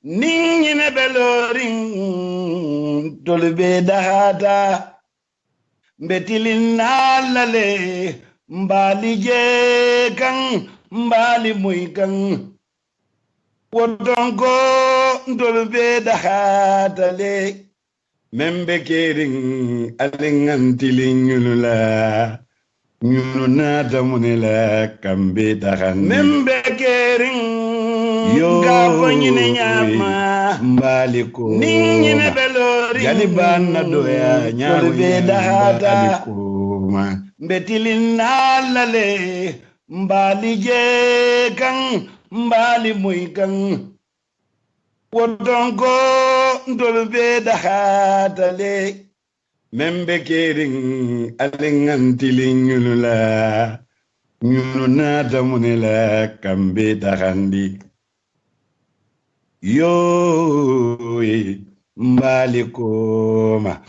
Ningine belorin tolbe dahata betilin nalale mbali je kan mbali muy kan wodongo tolbe dahata le membe kering alingantilin nyulula nyuluna tamunela kambe dahan membe kering yo gabonyine nyama mbaliko ningine belori jalibana doya nyawo bedahata alikuma betilin nalale mbali je kan mbali muy kan wodongo ndolbe dahata le membe kering alingantilin nyulula nyuluna tamunela kambe dahandi yo mbalikoma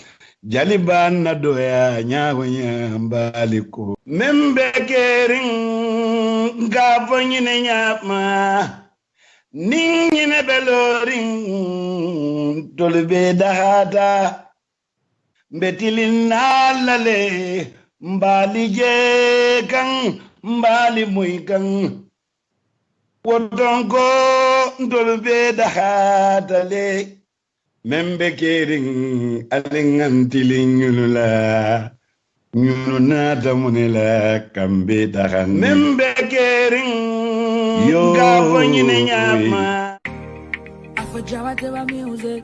jalibana doya nyawanya mbaliko membe kering gabonyine nyama ningine belorin tolbe dahata betilin nalale mbali je kan mbali muy kan wodongo ndolbe dahata le membe kering alingantilin nyulula nyuluna tamunela kambe dahan membe kering yo gabonyine nyama Afajawa tewa music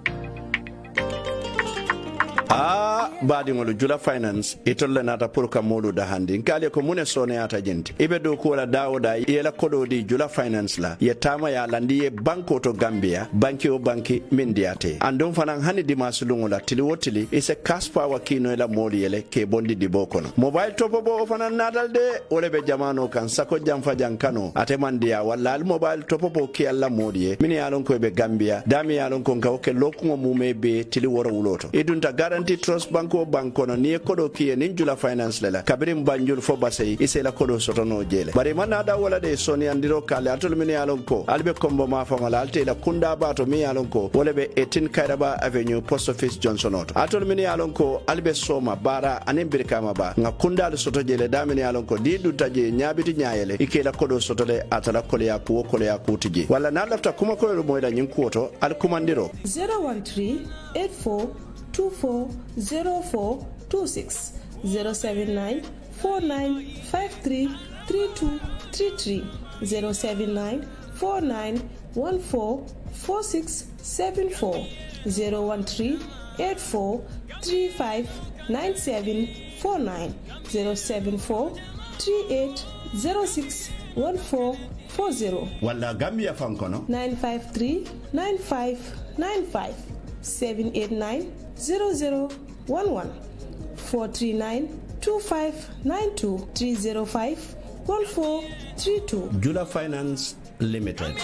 baadiŋolu jula finance itolle nata pour ka moolu dahandi nkali ko mune sone ata jenti ibe do ko wala dawoda yela kodo di jula finance la ye tama ya landi ye banko to gambia banki o banki min diate andon fanan hani dimasu lungu la tili wotili ise cash power kino la moolu yele ke bondi di bokono mobile top bo fanan natal de ole be jamano kan sako jamfa jankano ate mandiya walla al mobile top bo ki alla modiye min yalon ko be gambia dami yalon ko ngawke lokugo mume be tili woro wuloto idunta guarantee trust banko bankono ni kodo kiye nin jula finance lela kabirim banjul fo basay isela kodo sotono jele bari man ada wala de soni andiro kale atol min yalon ko albe kombo ma fa mala alte la kunda bato mi yalon ko wala be 18 kairaba avenue post office johnson auto atol min yalon ko albe soma bara anen birkama ba nga kunda le soto jele da min yalon ko di du taje nyabiti nyaayele ikela kodo sotole atala kole ya kutije wala na lafta kuma ko lo moyda nyin kuoto al kumandiro 013 84 240426 079 4953 3233 079 4914 4674 013 84 35 9749 074 38 06 1440 wala gambia fankono 953 9595 789 0011 439 2592 305 1432 Jula Finance Limited.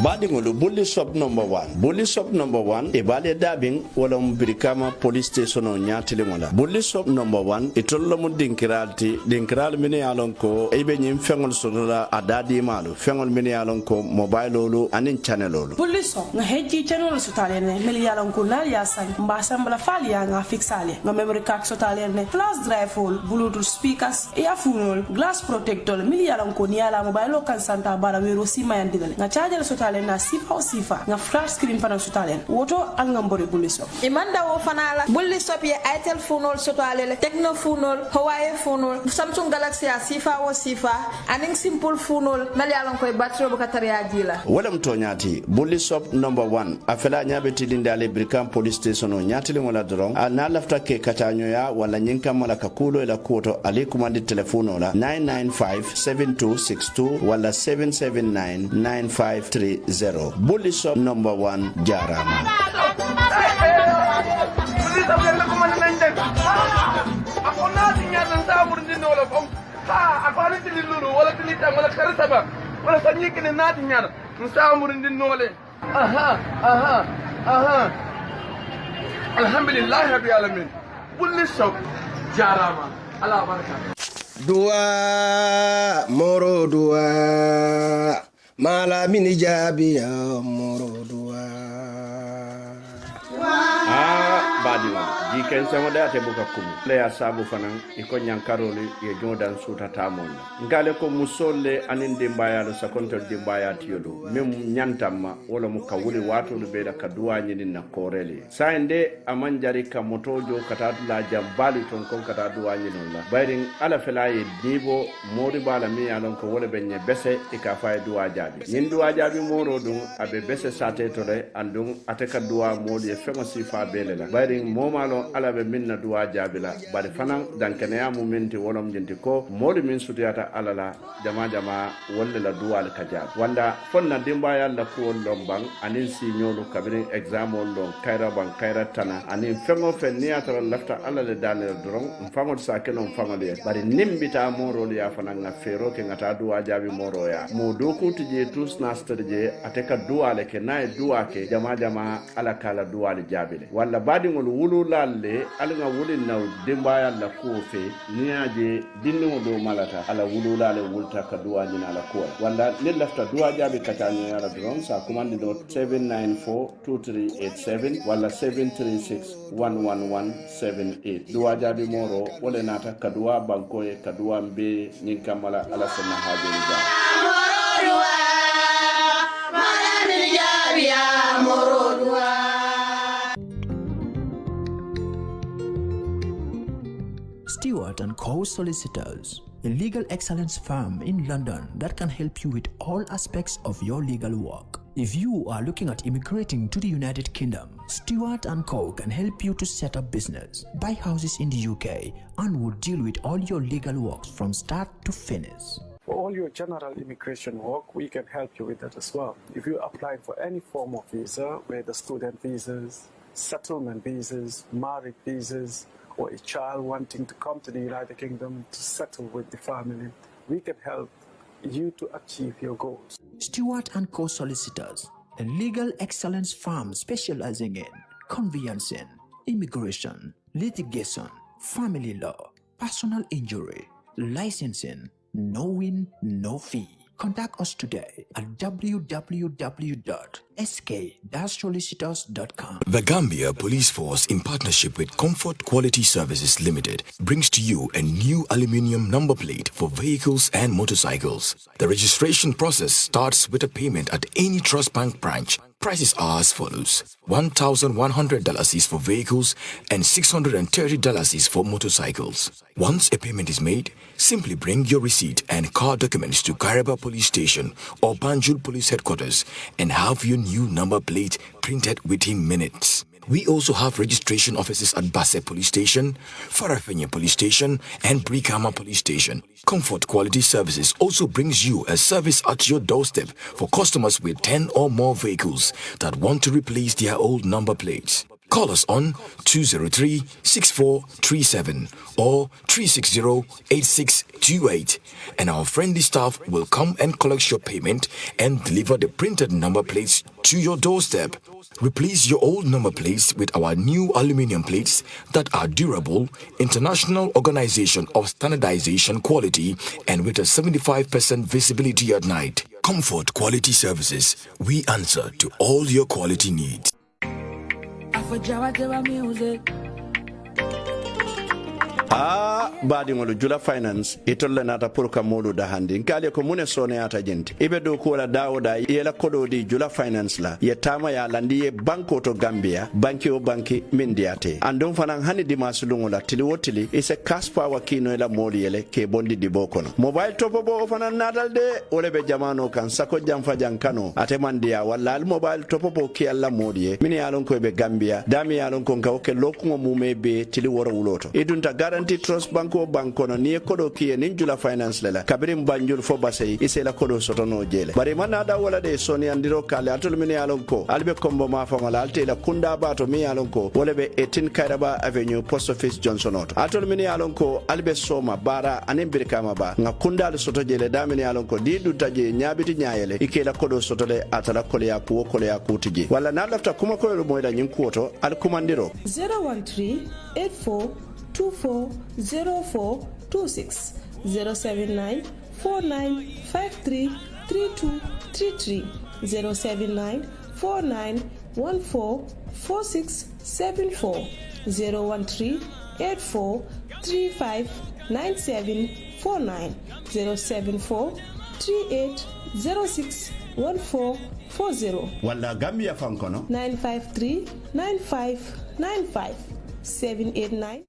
Badingolo bully shop number 1 bully shop number 1 e bale dabing wala mbirikama police station o nyatile mola bully shop number 1 e tollo mo dinkiral mini yalon ko e be nyim fengol sodola adadi malu fengol mini yalon ko mobile lolu anin channel lolu bully shop nga heji channel sotale ne meli yalon ko na ya san mba sambala fali ya nga fixale nga memory card sotale ne flash drive hole bluetooth speakers earphone glass protector meli yalon ko ni ala mobile kan santa bara wero sima yandile nga charger sotale na sifa o sifa nga flat screen fana sotalen woto angambore bulli shop imanda wo fana la bulli shop ye itel phone sotale le techno phone Huawei phone Samsung Galaxy a sifa o sifa aning simple phone mali alon koy battery bu katari ajila wala mtonyati bulli shop number 1 afela nyabe tilinde ale Brikam police station o nyatile mola dron na lafta ke katanyo ya wala nyinka mala kakulo ila kuoto ale kumandi telefono la 9957262 wala 7799530 bully shop number 1 Jarama aha alhamdulillah rabbil alamin bulli shop jarama ala baraka dua moro dua mala mini jabiya moro dua badima jiken sama da te buka kumu le ya sabu fanan iko nyankaroli ye jodan suta tamon ngale ko musolle anin dimbaya do sakonto dimbaya tiyodo mem nyantama wala mu kawuli wato do beda ka duwani nin na korele sainde amanjari ka motojo kata la jambali ton kon kata duwani non la bayrin ala felaye dibo modi bala mi alon ko wala benye bese e ka fay duwa jabi nin duwa jabi moro dum abe bese sate to le andum ateka duwa modi e fema sifa bele la bayrin momalo ala be minna duwa jabila bari fanan dankene ya mumenti wolom jinti ko modi min sutiyata ala la jama walla la duwa al kajab wanda fonna dimba yalla ko lombang anin si nyolu kabirin examol lon kayra ban kayra tana anin fengo fen niata lafta ala le dalil dron mfamol sakeno mfamole bari nimbita moro ya fanan na fero ke ngata duwa jabi moro ya mo doku tije tus nasterje ateka duwa le ke nay duwa ke jama ala kala duwa le jabile walla badi ngol wulu lalle alga wulin naw dimbaya la ko fe niaje dinno do malata ala wulu lalle wulta ka duwa jina la ko walla ne lafta duwa jabi katanya ala dron sa commande do 7942387 walla 7361178 duwa jabi moro wala nata ka duwa banko e ka duwa mbe nyin kamala ala sanna haje ni ja mala ni jabi ya moro duwa. Stewart & Co. Solicitors, a legal excellence firm in London that can help you with all aspects of your legal work. If you are looking at immigrating to the United Kingdom, Stewart & Co. can help you to set up business, buy houses in the UK, and will deal with all your legal works from start to finish. For all your general immigration work, we can help you with that as well. If you're applying for any form of visa, whether student visas, settlement visas, marriage visas, or a child wanting to come to the United Kingdom to settle with the family, we can help you to achieve your goals. Stewart & Co. Solicitors, a legal excellence firm specializing in conveyancing, immigration, litigation, family law, personal injury, licensing, no win, no fee. Contact us today at www.sk-solicitors.com. The Gambia Police Force, in partnership with Comfort Quality Services Limited, brings to you a new aluminium number plate for vehicles and motorcycles. The registration process starts with a payment at any Trust Bank branch. Prices are as follows. $1,100 is for vehicles and $630 is for motorcycles. Once a payment is made, simply bring your receipt and car documents to Gareba Police Station or Banjul Police Headquarters and have your new number plate printed within minutes. We also have registration offices at Basse Police Station, Farafenye Police Station, and Brikama Police Station. Comfort Quality Services also brings you a service at your doorstep for customers with 10 or more vehicles that want to replace their old number plates. Call us on 203-6437 or 360-8628 and our friendly staff will come and collect your payment and deliver the printed number plates to your doorstep. Replace your old number plates with our new aluminum plates that are durable, international organization of standardization quality, and with a 75% visibility at night. Comfort Quality Services. We answer to all your quality needs. Badi ngolo Jula Finance itolle nata purka modu da handi nkali ko mune sone ata jenti ibe do ko la dawoda yela kodo di Jula Finance la yetama ya landi ye banko to Gambia banki o banki mindiate andon fanan hani dimasulungu la tili wotili ise cash power kino la moli yele ke bondi di bokono mobile top bo fanan natal de ole be jamano kan sako jamfa jankano ate mandia walla al mobile top bo ki alla modi mini alon ko be Gambia dami alon ko ka o ke lokumo mume be tili woro wuloto idunta gara Guarantee Trust Banko Bankono ni kodo kiye nin Jula Finance lela kabirim banjul fo basay isela kodo sotono jele bari man ada wala de soni andiro kale atul min yalon ko albe kombo ma fa ngala alte la kunda bato mi yalon ko wala be 18 Kairaba Avenue Post Office Johnson Auto atul min yalon ko albe soma bara anen birkama ba nga kunda le soto jele damin yalon ko di du taje nyabiti nyaayele ikela kodo soto le atala kole ya ko kole ya kutiji wala na lafta kuma ko mo da nyin kuoto al kumandiro 013 84 24 04 26 079 49 53 32 33 079 49 14 46 74 013 84 35 97 49 074 38 06 14 40 wala Gambia fankono 953 95 95 789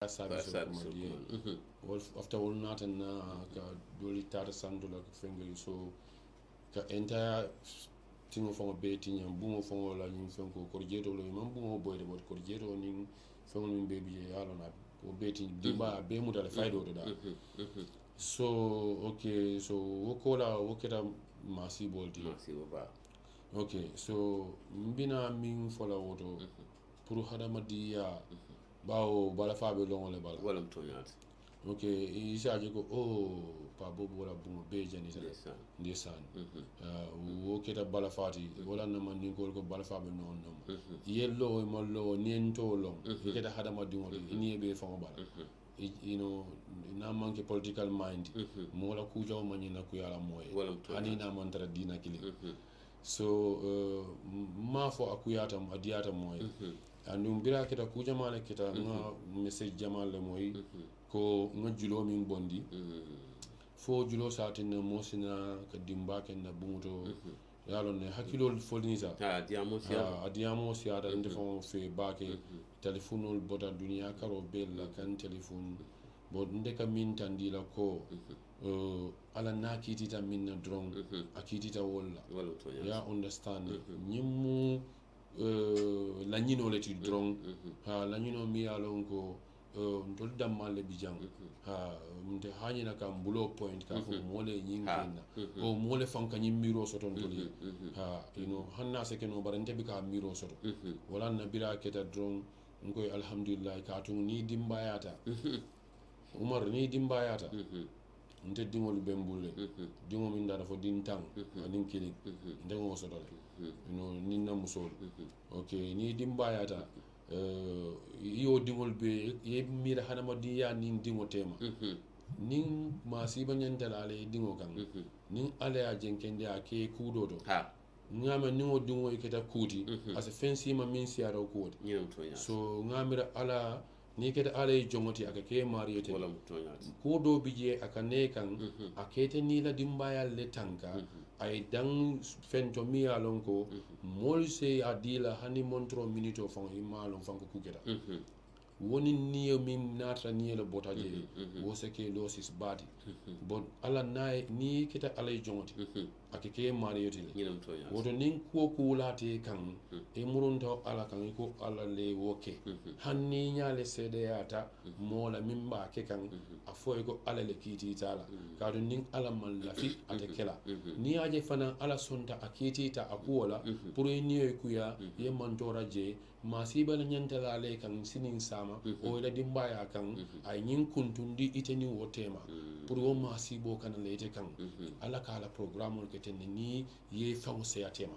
service command after all not and ka doli tata sandola ko fengeli so ka entire tingo fongo be tinya bungo fongo la nyum fengo korjeto lo mam bungo boyde bot korjeto ni fongo min bebi yalo na o be tin dimba be mutale faydo to da so okay so wokola woketa masi bolti okay so mbina min fola woto pour hadamadiya bawo bala fabe longo le bala wala mtonyat okay isaje ko pa bobo wala bungo be jani sa ndesan wo keta bala fati wala na man ni ko bala fabe non non yello mo lo niento long keta hadamadiya ni be fongo bala you know na manke political mind mo la kujo manyina ku yala moy ani na mantra dina kili so ma fo akuyata adiyata moy andum bira kita kuja mala kita nga message jamal le moy ko nga julo min bondi fo julo satin mo sina ka dimba ken na bunguto yalo ne hakilo folnisa adiamo sia da ndefon fe bake telefonol bota dunia karo bella kan telefon bod ndeka min tandila ko ala nakitita min na drone akitita wala ya understand nyimu la nyino le ti drone la nyino mi alon ko ndol damale bijang mde hanyina kam bulo point ka fo mole nyingena o mole fanka nyimmiro soton toli you know hanna se keno barante bi ka miro soto wala na bira keta drone ngoy alhamdulillah ka tun ni dimbayata umar ni dimbayata nte dingol bembulle dingo min dara fo din tang anin kilik ndengo soto you know ni na musol okay ni dimbayata yo dingol be ye mira hanama diya nin dingo tema nin masiba nyantala ale dingo kan nin ale a jenkende a ke kudodo ngama ningo dingo iketa kuti asa fensi ma min siaro kodi so ngamira ala ni keta ala jongoti aka ke mariyete ko do bije aka ne kan akete ni la dimbaya le tanka ay dang fento mi alon ko mol se adila hani montro minito fon imalon fanko kuketa woni niyo min natra niyo le botaje wo seke losis badi bon ala nay ni kita ala jongoti akeke mariyoti le woto nin ko kulate kan e murunto ala kan ko ala le woke hanni nyale sedeyata mola min ba ke kan afoy ko ala le kiti tala kadu nin ala man lafi atekela ni aje fana ala sonta akiti ta akuola pour niyo kuya ye mantora je masiba la nyantala le kan sinin sama o la dimbaya kan ay nyin kuntundi iteni wotema pour wo masibo kan lete kan ala kala programme ke ten ni ye fawo se atema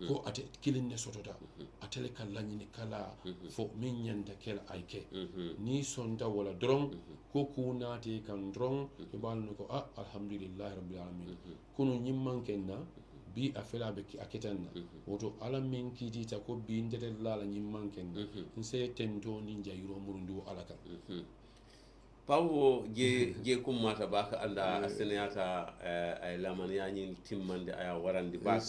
ko ate kilin ne sotota atele kala nyini kala fo min nyanda kel ayke ni sonta wala dron ko kunate kan dron e balno ko alhamdulillah rabbil alamin kunu nyimman kenna bi afela be aketanna woto ala min kitita ko bi ndete lala nyimman kenna nse tento ni jayiro murundu alaka pawo je kummata baka anda aseniyata ay lamani yani timmande aya warandi baka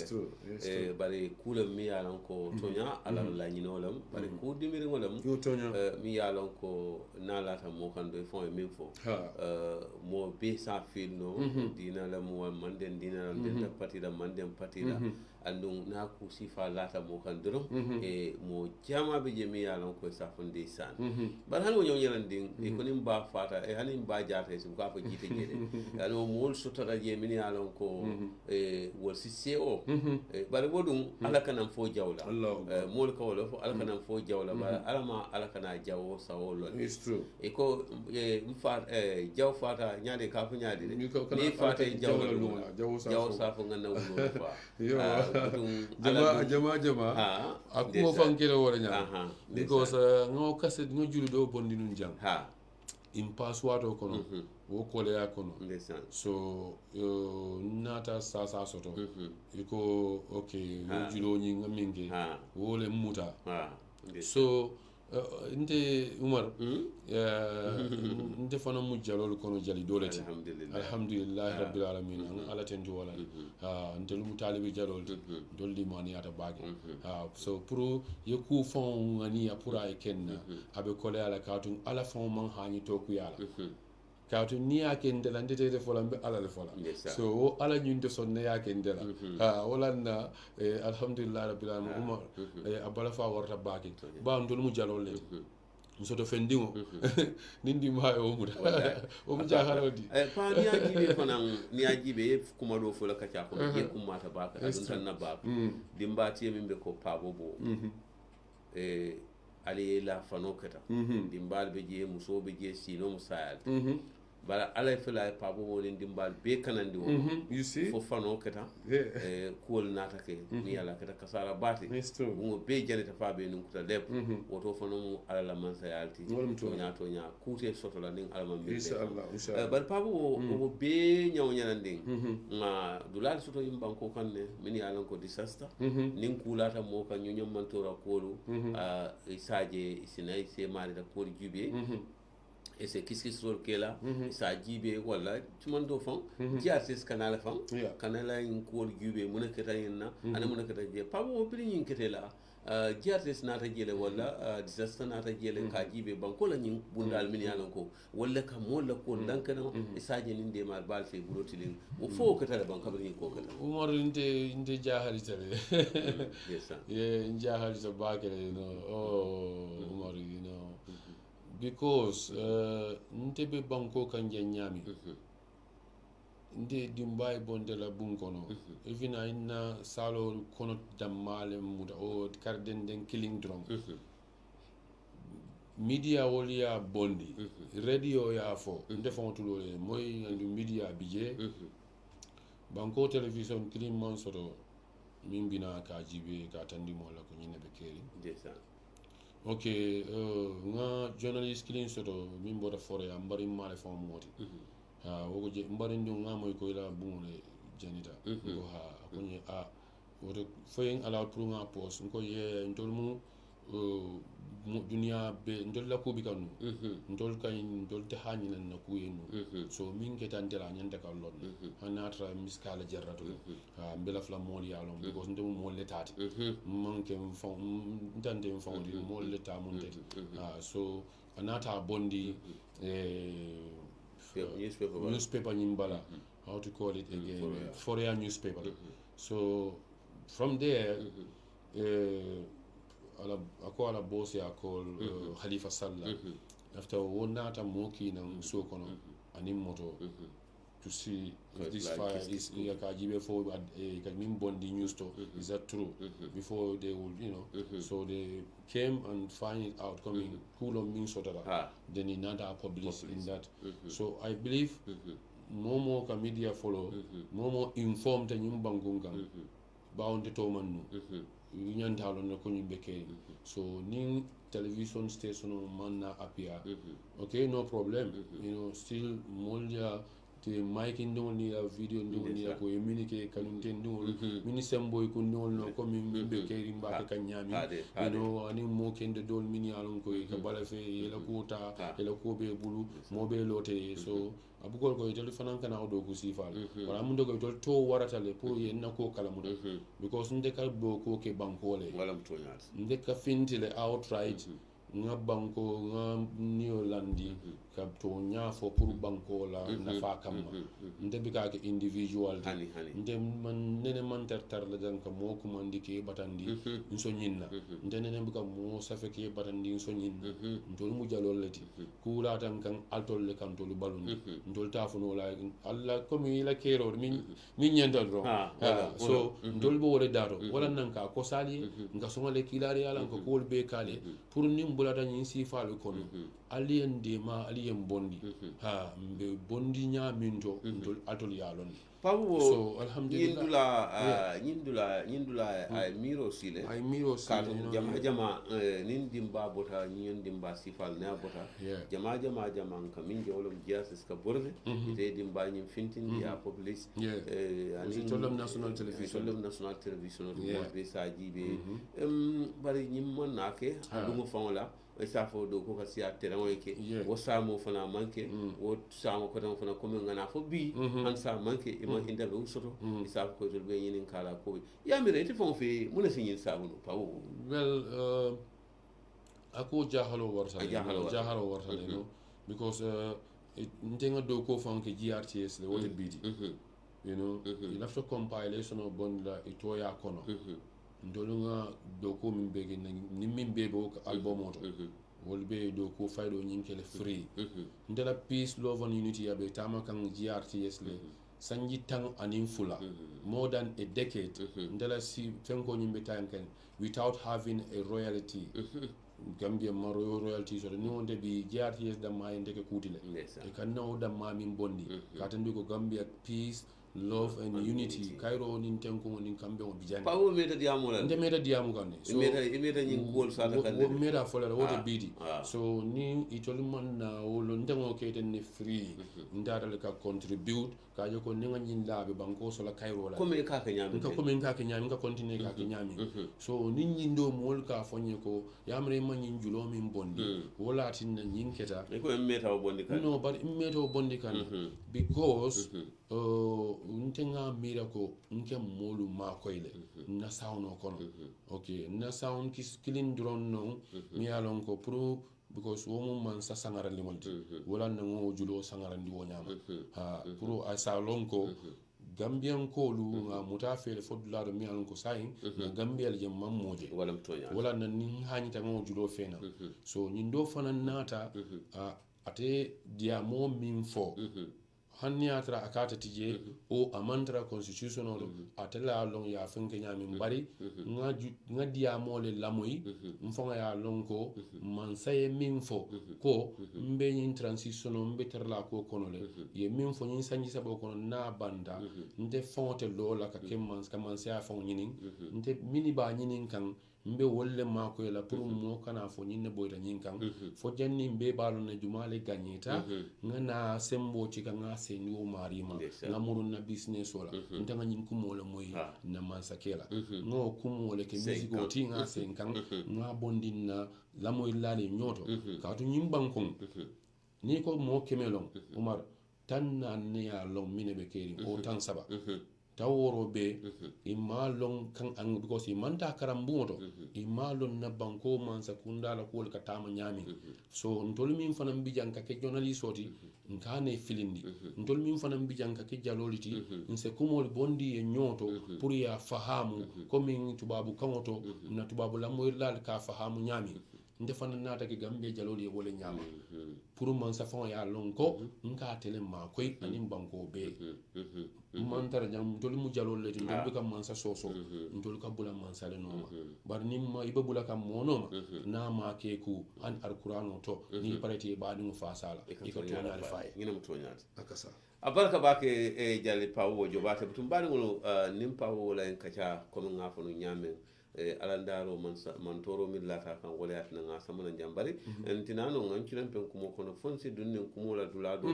bari kulam mi yalan ko tonya ala la nyinolam bari ku dimiri ngolam mi yalan ko nalata mo kan do fon min fo mo be sa filno dina la mo manden dina la den patida manden patida andum na ku sifa lata mo kan drum e mo jama be je mi yalan ko sa fonde san bar han wonyo nyirandin e ko nim ba fata e hanin ba jata su ka fa jite jede alo mol sutara je min yalan ko e wol siseo e bar wodum ala kanam fo jawla mol ko wala fo ala kanam fo jawla bar alama ala kana jawo sawo lo it's true e ko mfa jaw fata nyaade ka fu nyaade ni fata jawla lu jaw sa fo ngana wulo fa jama akumo fankere wala nya because ngo kaset ngo julu do bondi nun jang in password kono wo kole ya kono so nata sa soto iko okay wo julu nyi ngaminge wo le muta so nte Umar nte fana mu jalol kono jali dolati alhamdulillah rabbil alamin an ala tentu wala nte lu talibi jalol doldi mani ata bagi so pour ye ku fon ngani apura e kenna abe kole ala katun ala fon man hani to ku yala kaatu ni yake ndela ndete fola mbe ala le fola so ala nyunde sonne yake ndela wala na alhamdulillah rabbil alamin umar abala fa warta baki ba ndol mu jalol le musoto fendingo nindi mayo o mu jaharo di pa ni ajibe fanan ni ajibe kuma do fola ka cha ko je kuma ta baka adun tan na baka dimba tie mimbe ko pa bobo ali la fano kata dimbal be je muso be je sino musayal bara ala fela pa bo wolen dimbal be kanandi wo you see fo fano kata kol nata ke ni ala kata kasara bati ngo be jani ta fa be nun kuta lep woto fano mu ala la man sayalti to nya kute soto la ning ala man be inshallah bar pa bo o be nyaw nyanande ma dulal soto yim banko kanne min ala ko disaster nin kulata mo kan nyom man tora kolu isaje isinay se mari da ko jube et c'est qu'est-ce qui sur kela ça jibe wala tuman do fam jiatis kanala fam kanala in ko jube mun keta yinna ana mun keta je pa bo bi yin ketela jiatis na ta jele wala disaster na ta jele ka jibe banko la nyin bundal min yalan ko wala ka molla ko dankana isaje nin de mal bal fe burotilin o fo keta banka bi ko keta umar inte jahali tale ye jahali to bakere umar because nte be banko kan nyami nde dimbai bonde la bunkono even ina salo kono damale muda o karden den killing drum media wolia bondi radio ya fo nde fontulo moy andu media bije banko television killing man soto min bina ka jibe ka tandi mo la ko nyine be keri okay nga journalist killing soto min bota fore am bari male fo moti wogo je mbari ndu nga moy ko ila bungole janita ko ko ni woto foyen ala pour nga post ko ye ndol mu dunia be ndol la ko bi kanu ndol kay ndol te hani nan na ku yenu so min ke tan tela nyanta ka lon hanatra miskala jarratu mbela fla mol ya lon because ndum mol letati manke fon ndande fon di mol leta monte so anata bondi newspaper nyimbala how to call it again foreign newspaper so from there ala boss ya call Khalifa Sallah after wonata moki na so kono anim moto to see if this fire is yakajibe for min bondi news to is that true before they would so they came and find it out coming cool on min sotara then another publish in that so I believe more ka media follow more informed and nyumbangunga bound to manu nyantalo no ko nyimbe ke so ning television station man na appear okay no problem still molja te mic ndo ni video ndo ni ko communicate kanunte ndo minister boy ko ndo no ko min be ke rimba ke kanyami ani mo kende dol mini alon ko ka bala fe yela ko ta yela ko be bulu mo be lote so abugol ko jeli fanan kana do ko sifal wala mun do ko to warata le pour yen na ko kala mun because ndeka bo ko ke bankole wala mtonyat ndeka fintile outright nga banko nga Neolandi ka to nya fo pour banko la nafa kam nde bi ka ke individual nde man nene man tartar la dan ka mo ko mandi ke batandi so nyinna nde nene bi ka mo safe ke batandi so nyinna ndol mu jalol lati ku la tan kan altol le kan to lu balun ndol ta fu no la alla ko mi la kero min nyanda do so ndol bo wala daro wala nan ka ko sali nga so le kilari ala ko ko be kale pour nim bulata nyin sifalu kono alien de ma alien bondi mbe bondi nya minto ndol atol yalon pawo so alhamdulillah nyindula ay miro sile ka jama nin dimba bota nyin dimba sifal na bota jama ka min jolom jiasis ka borde ite dimba nyin fintin ya publish ani tolom national television mo be sa jibe bari nyim mon nake lu mo fon la e safo do ko ka siya terrain ke wo samo fana manke wo samo ko tan fana ko men ngana fo bi an sa manke e ma inda be usoto e safo ko to be yin kala ko ya mi reti fon fe mun fi yin sabu no pawo well ako jahalo warta no because ntenga do ko fanke GRTS le wote bidi you know you have to compilation of bondla itoya kono ndolunga do ko min bege ni min bebe o album oto wolbe do ko faydo nyinkele free ndela peace love and unity abe tama kan GRTS le sanji tang anin fula more than a decade ndela si fenko nyimbe tanken without having a royalty Gambia maro royalty so ni wonde bi GRTS da ma ndeke kutile e kan no da ma min bondi katandi ko Gambia peace love and unity Cairo nin tenko nin kambe on bijani pawo meta diamu la nde meta diamu kanne so meta nyin kol sala kanne meta fola wote bidi so ni itoli man na wolo ndengo keten ni free ndara le ka contribute ka joko ninga nyin labe banko so la Cairo la comme ka nyami ka comme ka nyami ka continue ka nyami so nin nyindo mol ka fonye ko yamre man nyin julo min bondi wala tin nyin keta ko meta o bondi kan no but meta o bondi kan because ntenga mira ko nke molu ma koyle na sound o kono okay na sound kilin drone no mi alon ko pro because wo man sa sangara limalti wala na ngo julo sangara ndi wonyama ha pro asa lonko Gambian ko lu nga mutafele fodula do mi alon ko sayin na Gambia le jam mamoje wala na ni hani ta ngo julo fena so nyindo fana nata ate diamo min fo hanni atra akata tije o amantra constitutional atela long ya fenke nyami mbari nga dia mole lamoy mfonga ya lonko mansaye minfo ko mbe yin transition mbe terla ko konole ye minfo yin sanji sabo kono na banda nte fonte lola ka kemmans ka mansa fon nyinin nte mini ba nyinin kan mbe wolle mako la pour mo kana fo nyinne boyta nyin kan fo janni mbe balo na jumale ganyeta ngana sembo ci kan ase ni o marima ngamuru na business wala ntanga nyin kumo la moy na mansakela ngo kumo le ke musique o ti ngase kan nga bondin na la moy lale nyoto ka to nyim bankon ni ko mo kemelon umar tan na ne ya long mine be keri o tan saba taworo be imma long kan ang because imanta karambuto imma lon na banko man sakunda la ko ka tama nyami so ntol min fanam bijan ka ke journalist oti nkane filindi ntol min fanam bijan ka ke jaloliti nse kumol bondi e nyoto pour ya fahamu comme tubabu kangoto na tubabu la moy lal ka fahamu nyami ndefana nata ke Gambia jaloli e wole nyama pour man sa fon ya lonko nka tele ma koy anim banko be man tara jam tol mu jalol le tin be kam man sa soso ntol ka bula man sa le noma bar nim ma ibe bula kam monoma na ma ke ku an alqur'ano to ni parati ba dum fa sala e ko to nyaale fay ngina to nyaade akasa abarka bake e jali pawo jobate butum bani ngolo nim pawo la en kacha ko ngafo no nyame alandaro man toro min lata kan wala yatna nga samana jambari entinano ngan kiran pen kumo kono fonsi dunne kumo la dula do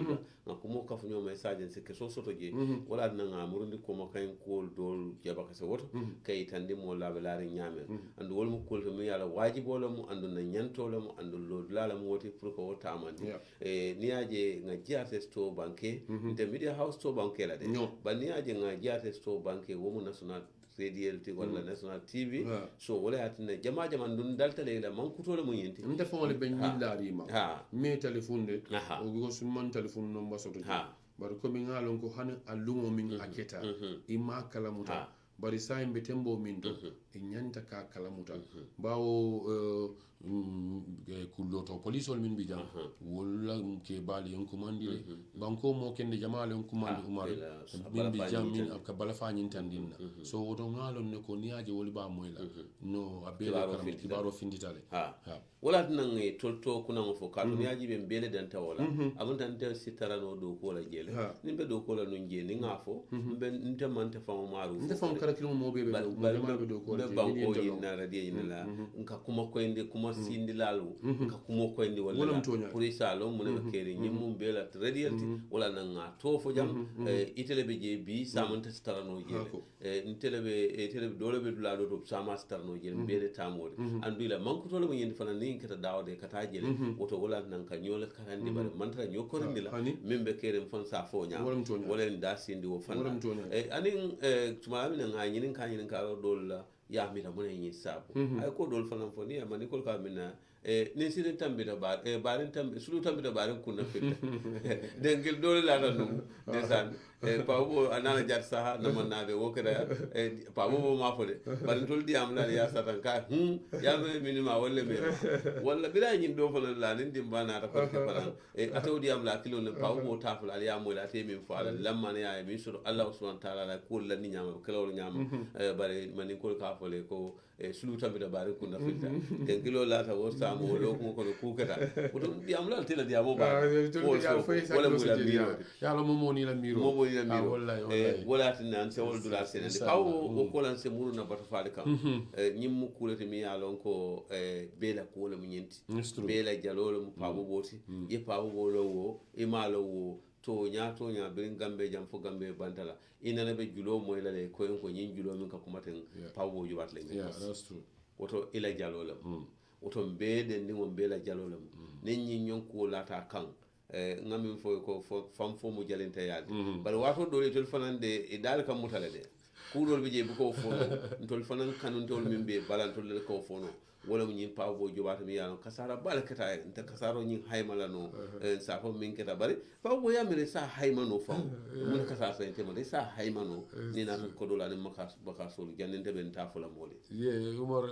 nga kumo kafu nyoma sajen se ke soto je wala na nga murundi ko mo kayen kol dol jaba ka se woto kay tande mo la balare nyame andu wol mu kol to mi yala wajibo la mu andu na nyanto la mu andu lo dula la mu woti pour ko wota amandi niaje nga jiate sto banque intermediate house to banque la de ba niaje nga jiate sto banque wo mu national CDLT wala national TV so wala hatine jama dun dalta le la man kuto le mo yenti nda fon le ben yillari ma me telephone de o go su man telephone number so to bar ko mi ngalon ko han allumo min aketa imma kala muta bari sa imbe tembo min do e nyanta ka kala muta bawo kulloto police ol min bijan wala ke bali en commandi banko mo kende jamale en commandi umar min bijan min ka bala fanyin tandinna so wodo ngalon ne ko niaje woli ba moyla no abela karam kibaro finditale wala nan e tolto kuna mo fo kalu niaji be bele dan tawala abun tan te sitarano do ko la jele nimbe do ko la no jeni ngafo be nte man te famo maru la kilimo mo be do ko banko yinna radio yinna nka kuma ko inde kuma sindi lalu nka kuma ko inde wala pour isalo mun be keri nyimum be la radio wala na to fo jam itele be je bi samanta starano je itele be dole be dula do sama starano je be de tamode andu la manko to le yindi fana ni kata dawde kata jele woto wala nan ka nyola karandi bare mantara nyokorindi la membe kere fon sa fo nya wala nda sindi wo fana anin tuma amina nga nyinin ka dol la ya mi la mun yin sabu ay ko dol fana fo ni amani ko ka mina ni sirin tambita bar barin sulu tambita barin kunna fitta dengel dole la tan desan pawbo anana jar saha namannabe wokada pawbo ma fode barin tol diam la ya satan ka ya me minima wala me wala bila nyin do fana la nin dimba na ta ko fana ataw diam la kilo le pawbo tafula ya mo la te min fala lamma ne ya min sur Allah subhanahu wa ta'ala la ko la ni nyama kala nyama bare manin ko ka fole ko sulu tambita barin kunna fitta dengelo la ta wosa mo lo ko ko kukata oto diam la tela diamo ba wala mo la miro ya lo mo ni la miro wallahi wala tan se wol dula sen kaw o ko lan se muru na bata faade kam nyim mu kulete mi ya lon ko bela ko la mu nyenti bela jalolo mu pabo boti e pabo bolo wo e malo wo to nya birin gambe jam fo gambe bantala inana be julo moy la le ko nyin julo min ka kumaten pabo ju bat le that's true woto ila jalolo woto mbeede ndi ngom bela jalolam nen ñi ñonko lata kan ngam fo ko fam fo mu jalenta yaade bar wato do le tol fanande e dal kam mutale de kuudol be je bu ko fono tol fanan kanun tol min be balantol le ko fono wala mu ñin paw bo jobata mi yano kasara balakata nta kasaro ñin haymala no sa fo min keta bari paw bo yamire sa haymano fam mun kasara sa tema de sa haymano ni na ko do la ni makas bakasol jannente ben tafula mole Umar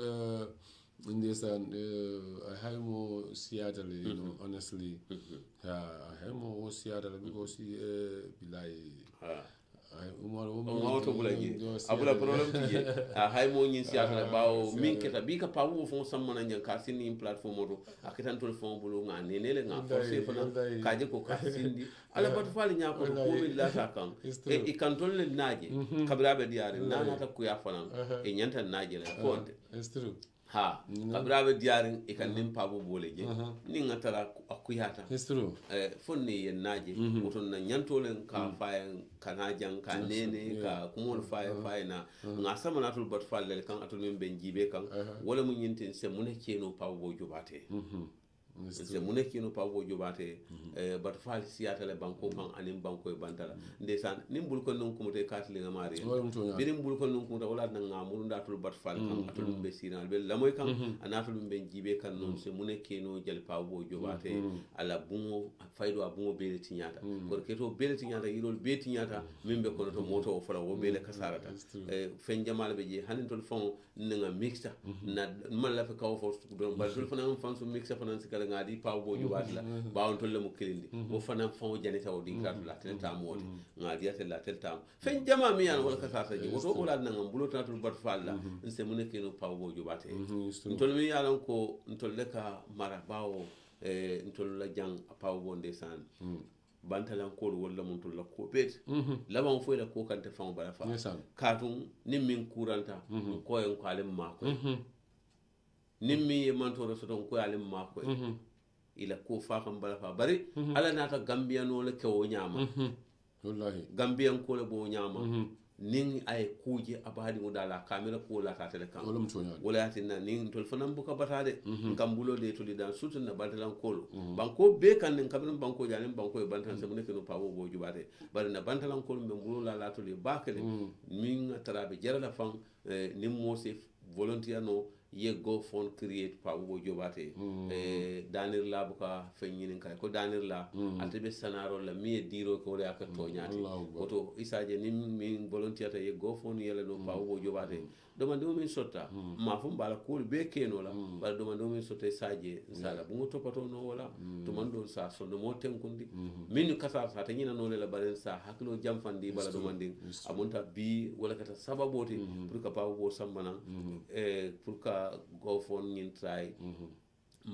understand I have more Seattle, you know, honestly. Yeah, I have more Seattle because abula problem tije hay mo nyin siata bawo min keta bi ka pawu fon samana nyan ka sini platform do akitan tol fon bulu nga nenele nga force fana kaje ko ka sindi ala batu fali nya ko mi la ta kan e kan tol le naje kabira be diare nana ta ku ya fana e nyanta naje la konte it's true ha abrabe diarin e kan nim pabo boleje ni ngatara akuyata it's true fonni yen naje oton na nyantolen ka fayen kana jan ka nene ka kumol faye na nga sama natul bat falle kan atul men ben jibe kan wala mun yintin se mun keno pabo jobate se mun keno pabo jobate bat falle siata le banko kan anim banko e bantala ndesan nim bul ko non kumute katli nga mari birim bul ko non kumute wala na nga mun ndatul bat falle kan atul be sinal be lamoy kan anatul ben jibe kan non se mun keno jel pabo jobate ala bungo faydo abungo be tinyata ko keto be tinyata yirol be tinyata mimbe ko to moto o fala wo be le kasarata fen jamal be je hanin tol fon nga mixa na man la fa kaw fo do ba tol fana fon so mixa fana sikala ngadi pabo jobate la bawon tol le mo kilindi wo fana fon janita o di gratu la tel tam woti ngadi atel tel tam fen jama mi yan wala kasarata je woto wala na ngam bulo tatul bat falla nse mun keno pabo jobate tol mi yalan ko tol le ka mara bawo ntol la jang paw bonde san bantalan ko wala mun to la ko bet laban fo la ko kan te fam bala fa katun nim min kuranta ko en ko alim ma ko nim mi man to so don ko alim ma ko ila ko fa kan bala fa bari ala nata gambiano le ko nyama wallahi gambian ko le bo nyama ning ay kuje abadi mo dala kamera ko la tatele kan wala yatina ning tol fanam buka batade ngam bulo de toli dan sutu na bantalan kolo banko be kan ning kamera banko janen banko e bantan se mun ke no pawo bo jubate bari na bantalan kolo be bulo la toli bakale min tarabe jarala fan nim mo se volunteer no ye go fon create pawo bo jubate danir la buka fenyinin kay ko danir la atebe sanaro la mi diro ko le akato nyaati oto isaje nim min volunteer ta ye go fon yele no pawo bo jubate domande o min sotta ma fum bala ko be keno la bala domande o min sotta saje sala bu ngoto pato no wala to mando sa so no moten kundi min kasar sa tanyina no le la balen sa haklo jamfandi bala domande amunta bi wala kata sababoti pour ka pawo bo sambana pour ka go fon nyin try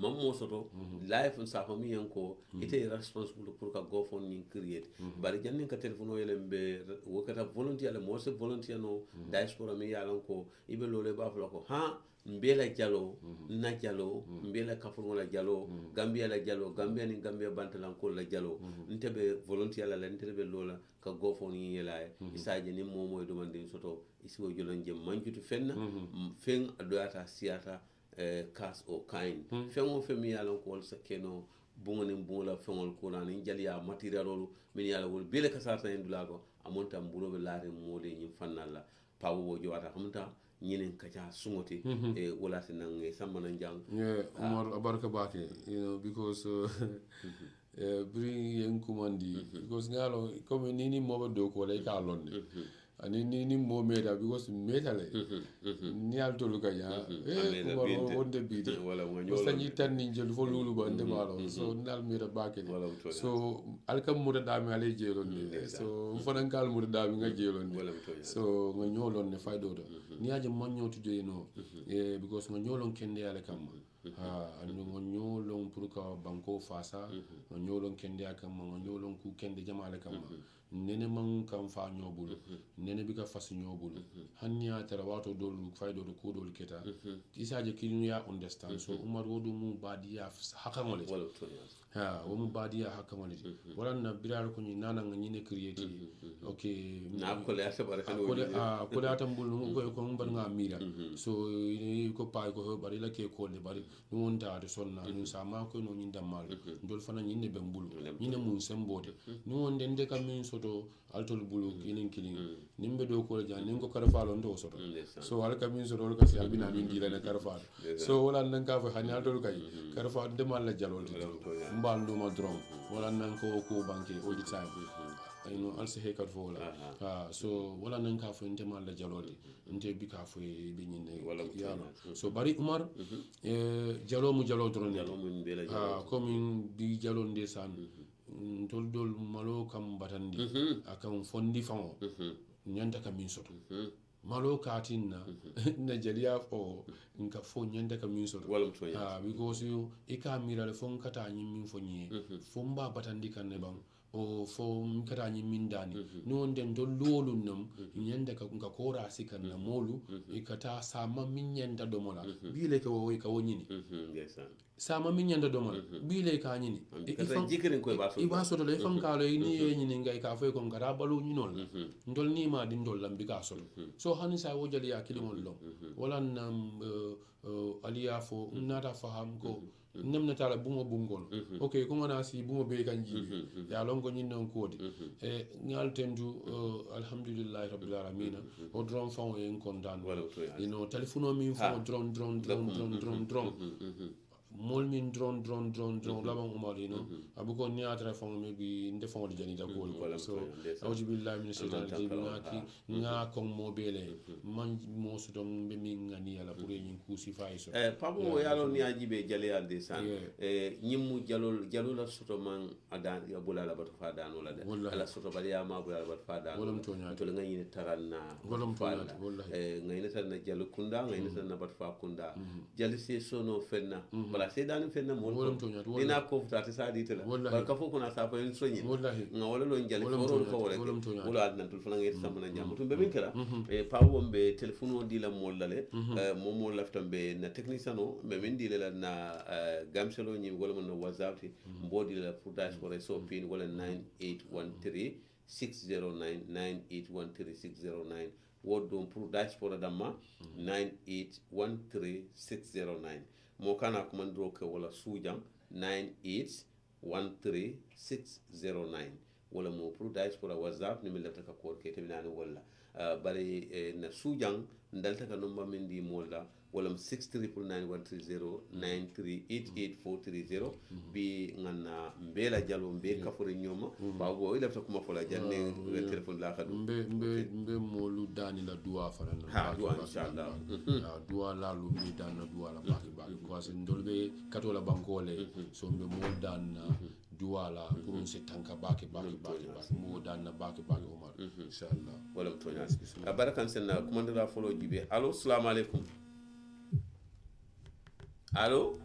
mammo soto life sa fami yanko ite responsible pour ka GoFundMe create bari jannin ka telephone yele be wokata volunteer le mo se volunteer no diaspora mi yalan ko ibe lole ba fala ko ha mbela jalo na jalo mbela kafur la jalo gambia la jalo gambia ni gambia bantalan ko la jalo ntebe volunteer la ntebe lola ka GoFundMe yela isaje ni momo do mande soto isiwo jolon jem manjutu fenna fen adoyata siata kas o kain fengo femi yalon ko sa keno bungani bungala fengol ko nan jaliya materialolu min yala wol bele kasata en dulago amonta mbulo be laare mode nyi fannalla pawo wo jowata hamta nyinen kacha sungoti e wala sinan e samana jang Umar abaraka bake because bring yen kumandi because ngalo comme nini mo do ko lay ka londe ani ni mo meda because meda le ni alto luka ya wonde bidi wala sanyi tan ni jël fo lulu ba nde malo so nal meda bake so alkam muda dami ale jelon ni so fanan kal muda dami nga jelon ni so nga nyolon ne faydo do ni aje mon nyotu de no because nga nyolon kende ale kam anu nga nyolon pour ka banko fasa nga nyolon kende akam nga nyolon ku kende jamale kam nene man kam fa nyobul nene bi ka fas nyobul hanniya tara wato dolu faydo do ko dolu keta isaje kilinu ya understand so umar wodu mu badiya hakamole wo mu badiya hakamole wala na birar ko ni nana nga nyine create okay na ko le asaba kan ko le atambul ko mbar nga mira so ko pay ko bari la ke ko le bari no wonta de sonna ni sama ko no nyinda mal ndol fana nyinde be mbulu nyine mun sembode ni wonde nde kam min soto altol bulu kilin nimbe do ko ja nin ko karfalo ndo soto so wala kam min soto ko si albina min dila na karfalo so wala nan ka fa hani altol kay karfalo de mal la jalol mbal do ma drum wala nan ko banke all the time also hekat fo wala so wala nan ka fo nte mal la jalol nte bi ka fo be nyine yalo so bari umar jalo mu jalo dron comme bi jalo ndesan tol dol malo kam batandi akam fondi fango nyanda kam min soto malo katinna na jaliya fo nka fo nyanda kam min soto because you ika mira le fon kata nyimmin fo nye fo mba batandi kan ne bang o fo kata nyimmin dani non den do lolu nam nyanda ka nka kora sikan na molu ikata sama min nyanda do mola bile ka wo ka wonyini sama min nyanda do mola bile ka nyini jikirin ko ba so to le fam ka le ni nyini ngai ka fo ko ngara balu nyinol ndol ni ma din dol lambi ka so hani sa wo jali ya kilimol lo wala nam aliya fo nata faham ko nemna tala bungo bungol okay ko ngana si bungo be kan jibi ya longo nyinnon kodi ngal tendu alhamdulillah rabbil alamin o dron fon en kondan you know telephone mi fon dron mol min dron laban umar you know abuko ni atra fon mi bi nde fon de jani da ko so awji billahi min shaitan rajim nga ko mobile man mo so dom be mi ngani ala pour yin ku si fay so pabo yalo ni ajibe jale alde san nyimmu jalol la soto man adan ya bulala batu fa dan wala de ala soto bari ya ma bulala batu fa dan to nga yin taranna nga tan na jalu kunda nga yin tan na batu fa kunda jali se sono fenna bala se dan fenna mo dina ko futa ta sadi tala bal ka fo kuna sa fa en sonyi nga wala lo jali ko wala wala adna tul fana ngi samana nyam tum be min kala pawo be telephone di la mollale mo laftam be na technicien no be min di la na gamselo nyi wala mo whatsapp ti mbodi la pour diaspora so pin wala 9813 609 9813 609 wodum pour diaspora damma 9813 609 mo kana komandro ke wala sujam 9813 609 wala mo pour diaspora whatsapp ni mi lafta ka ko ke teminani wala bari na sujang ndalta ka nomba min di molda wala 63913093884430 bi ngana mbela jalo mbe kafure nyoma bago ila ta kuma fola janne telephone la khadu mbe molu dani la dua fana ha dua inshallah dua la lu mi dan na dua la baki ko sen dolbe katola bankole so mbe mol dan dua la pour se tanka baki mo dan na baki Omar inshallah wala to nyas barakan sen na commandera folo jibe allo assalamu alaikum allo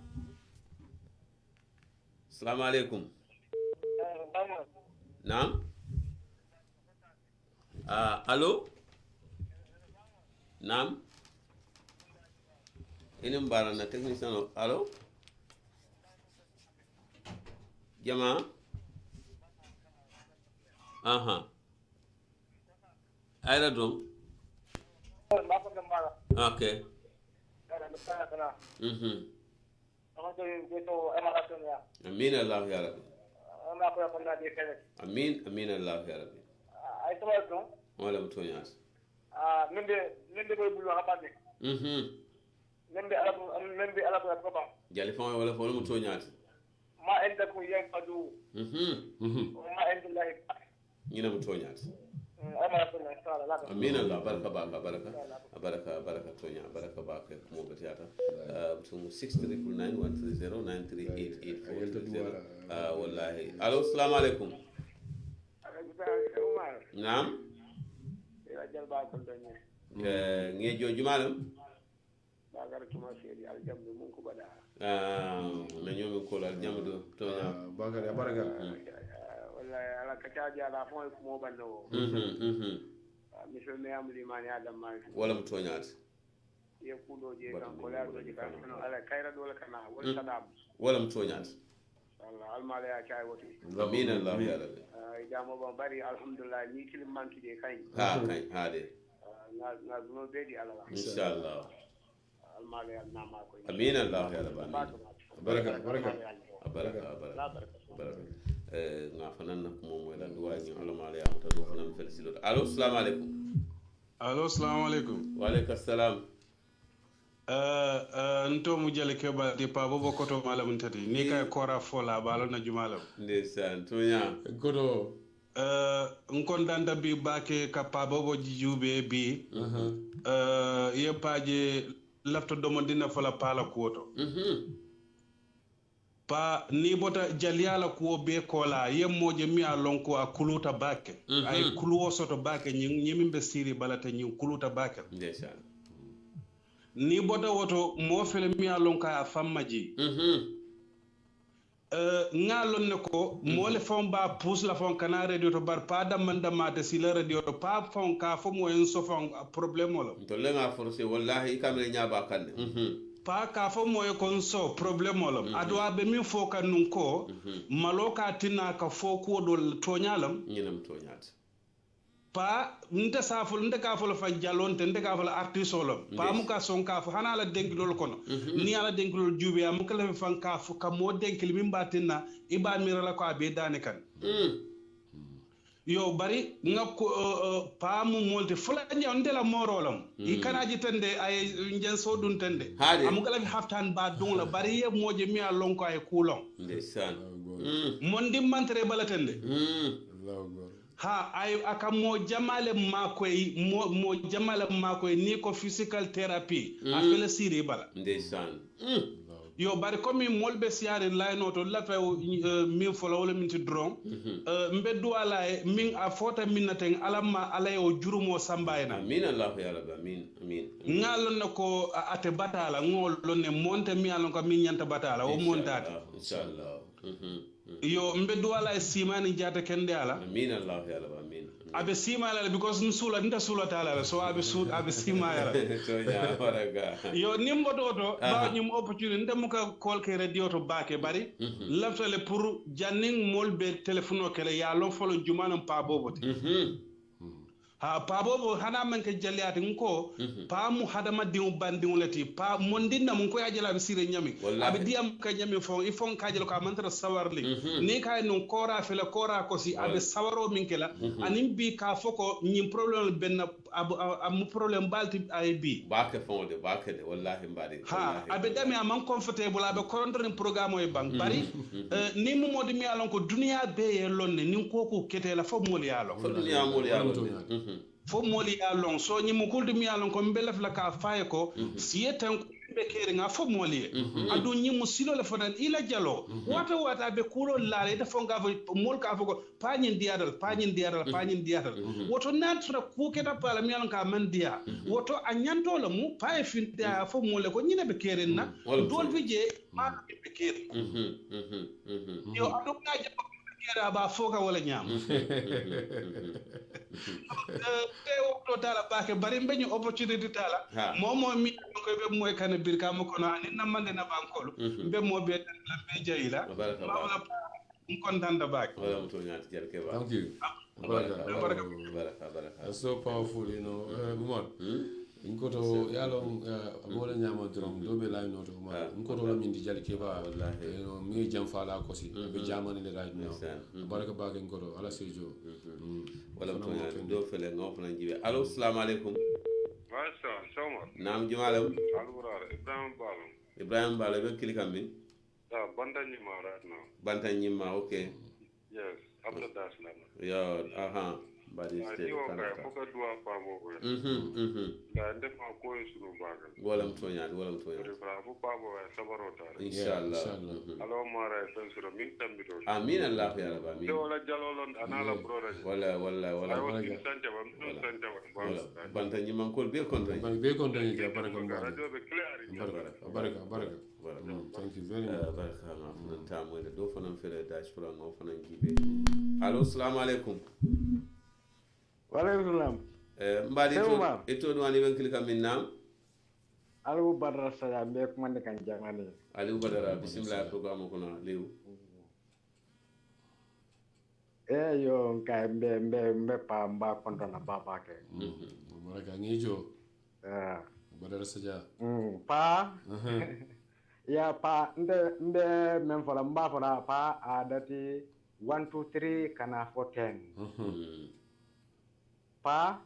السلام عليكم نعم الو نعم إنهم بارنا تكنيسيان الو جماعة أين دوم اوكي امين الله يا رب امين امين الله يا رب ولا متونياس nende boy bulu habande nende ala ko ba jali fon wala fon mutonyas ma enda ko yen padu ma enda lahi ñina mutonyas امين الله بارك بارك تونيا بارك باك مو بتياتا بتم 63913093884 والله الو السلام عليكم نعم نيجو جمالم نيوم كول الجامد تونيا باكر يا بركه ala kacaji ala fon ko mo bande o misol me amli mani adam ma wala mutonyat ye kudo je kan ko la do je kan ala kayra do la kana wala sadam wala mutonyat Allah almala ya kay woti amin allah ya rabbi jamo bon bari alhamdulillah ni kilim manki de kay ha de na no bedi ala inshallah almala ya nama ko amin allah ya rabbi baraka nga fanan nak mom moy la duwa ñu alama la yam ta do fanan felicito allo assalamu alaykum allo assalamu alaykum wa alaykum assalam nto mu jale ke ba di pa bobo koto malam tati ni kay kora fola balo na jumalam ndeysaan tonya godo nkon danda bi bake ka pa bobo jijube bi ye paje lafto domo dina fola pala kuoto pa ni bota jaliala kuo be kola yemmoje mi a lonko a kuluta bake ay kuluwo soto bake nyimimbe siri balata nyi kuluta bake ndeysaan ni bota woto mo fele mi a lonka a fammaji ngalon ne ko mole fon ba pousse la fon kana radio to bar pa damanda mate si la radio to pa fon ka fo mo en so fon problème wala to le nga forcé wallahi kamel nyaaba kan pa ka fo moye kon so problème olam adwa be min fo kan nun ko maloka tinna ka fo ko do toñalam ñinam toñat pa nte saful nte ka fo la fa jalonte nte ka fo la artiste olam pa mu ka son ka fo hana la denk lol kono ni ala denk lol jube am ka la fa ka fo ka mo denk li min batinna iba mira la ko be dane kan yo bari nga ko paamu molti fula nyaw ndela morolam I kanaji tende ay njen so dun tende amugala fi haftan ba dung la bari ye moje mi a lonko ay kulon ndeysaan mon dim mantere bala tende ha ay aka mo jamale makoy ni ko physical therapy a fele siri bala ndeysaan yo bari komi molbe siare layno to lafa min fola wala min ti dron mbeddu ala min a fota minnaten alamma ala o jurumo sambayna amin allah ya rabbi amin ngalon nako ate batala ngol lonne monte mi alon ko min nyanta batala o montata inshallah yo mbeddu ala simani jata kende ala amin allah ya rabbi amin abe sima ala because nsula nda sula tala so abe sima ala so ya waraga yo nimbo do ba nyum opportunity ndem ka call ke radio to baake bari laftale pour janning molbe telephone kele ya lo folo jumanam pa bobote ha pa bobo hana man ke jaliati nko pa mu hadama diu bandiu lati pa mondinna mun ko yajala be sire nyami abe diam ka nyami fon I fon kajelo ka mantra sawarli ni kay non kora fele kora ko si abe sawaro min kela anim bi ka foko nyim problème ben am problème balti ay bi baake fonde baake de wallahi mbadi ha abe dami am comfortable abe contrer programme o bank bari ni mu modi mi alon ko dunia be ye lonne ni ko ko ketela fo moli yalo fo dunia moli yalo fo moli yalon so nyi mu kuldi mi yalon ko mbelef la ka faye ko siye tan be kere nga fo moliye adu nyimu silo le fanan ila jalo wata be kulo laale da fonga fo mol ka fo ko pañin diadal woto natra ku keta pala mi ka man dia woto a nyanto la mu pa e fin dia fo mole ko nyine be kere na dol fi je ma be kere yo adu na je kere ba fo ka wala nyam te wakto tala bake bari mbeñu opportunity tala momo mi ko be moy kan bir ka mo kono ani namande na bankolo be mo be la be jeyila mawla kontanda bake wala to ñaati jar ke ba thank you baraka so powerful you know gumon nkoto yalon wala nyama drum do be lay noto ma nkoto la min di jali ke ba wallahi you know mi jam fala ko si be jamani le right now baraka bake nkoto ala sejo wala to ñaati do fele ngo fana jibe allo assalamu alaikum Masa, Somar. Naam jumalam. Alburar, Ibrahim Balo, be kilikam bin? Banta Nyima right now. Banta Nyima, okay. Yes, after that now. Yeah, body state. Foka dua pabo. Da ndefa ko sunu bagal. Walam tonya. Refra fu pabo sabarota. Inshallah. Alo mara pensuro min tambito. Amin Allah ya rabbi. Amin. Wala jalolon anala brother. Wala. Banta Nyima ko be kontan. Be kontan ya baraka. Radio be clear. Baraka. Thank you very much. Baraka ma funan tamu da do fanan fere dash fulan ngo fanan gibe. Allo assalamu alaikum. Walaikum salam. Mbadi ito do ani ben kilika min nam. Aliou Badara Saya mbe ko man kan jamani. Aliou Badara bismillah programme ko na lew. Yo kay mbe pa mba konto na baba ke. Baraka ngijo. Badara Saya. Pa. Ya pa mbe men fola mba fola pa adati 1 2 3 kana 4 10. Pa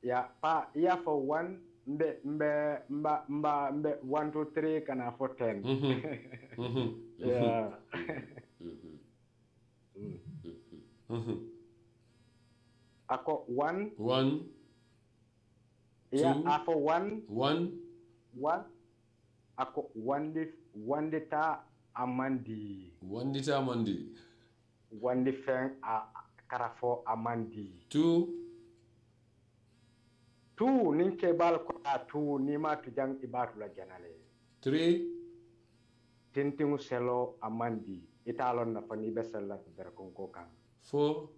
ya pa ya for 1 mbe 1 2 3 kana for 10 yeah ako 1 ya afo 1 ako 1 liter amandi 1 liter amandi 1 liter karafo amandi 2 ninke bal ko 2 ni ma tujang ibatu la janale 3 tintingu selo amandi italon na fani besella ber ko kan 4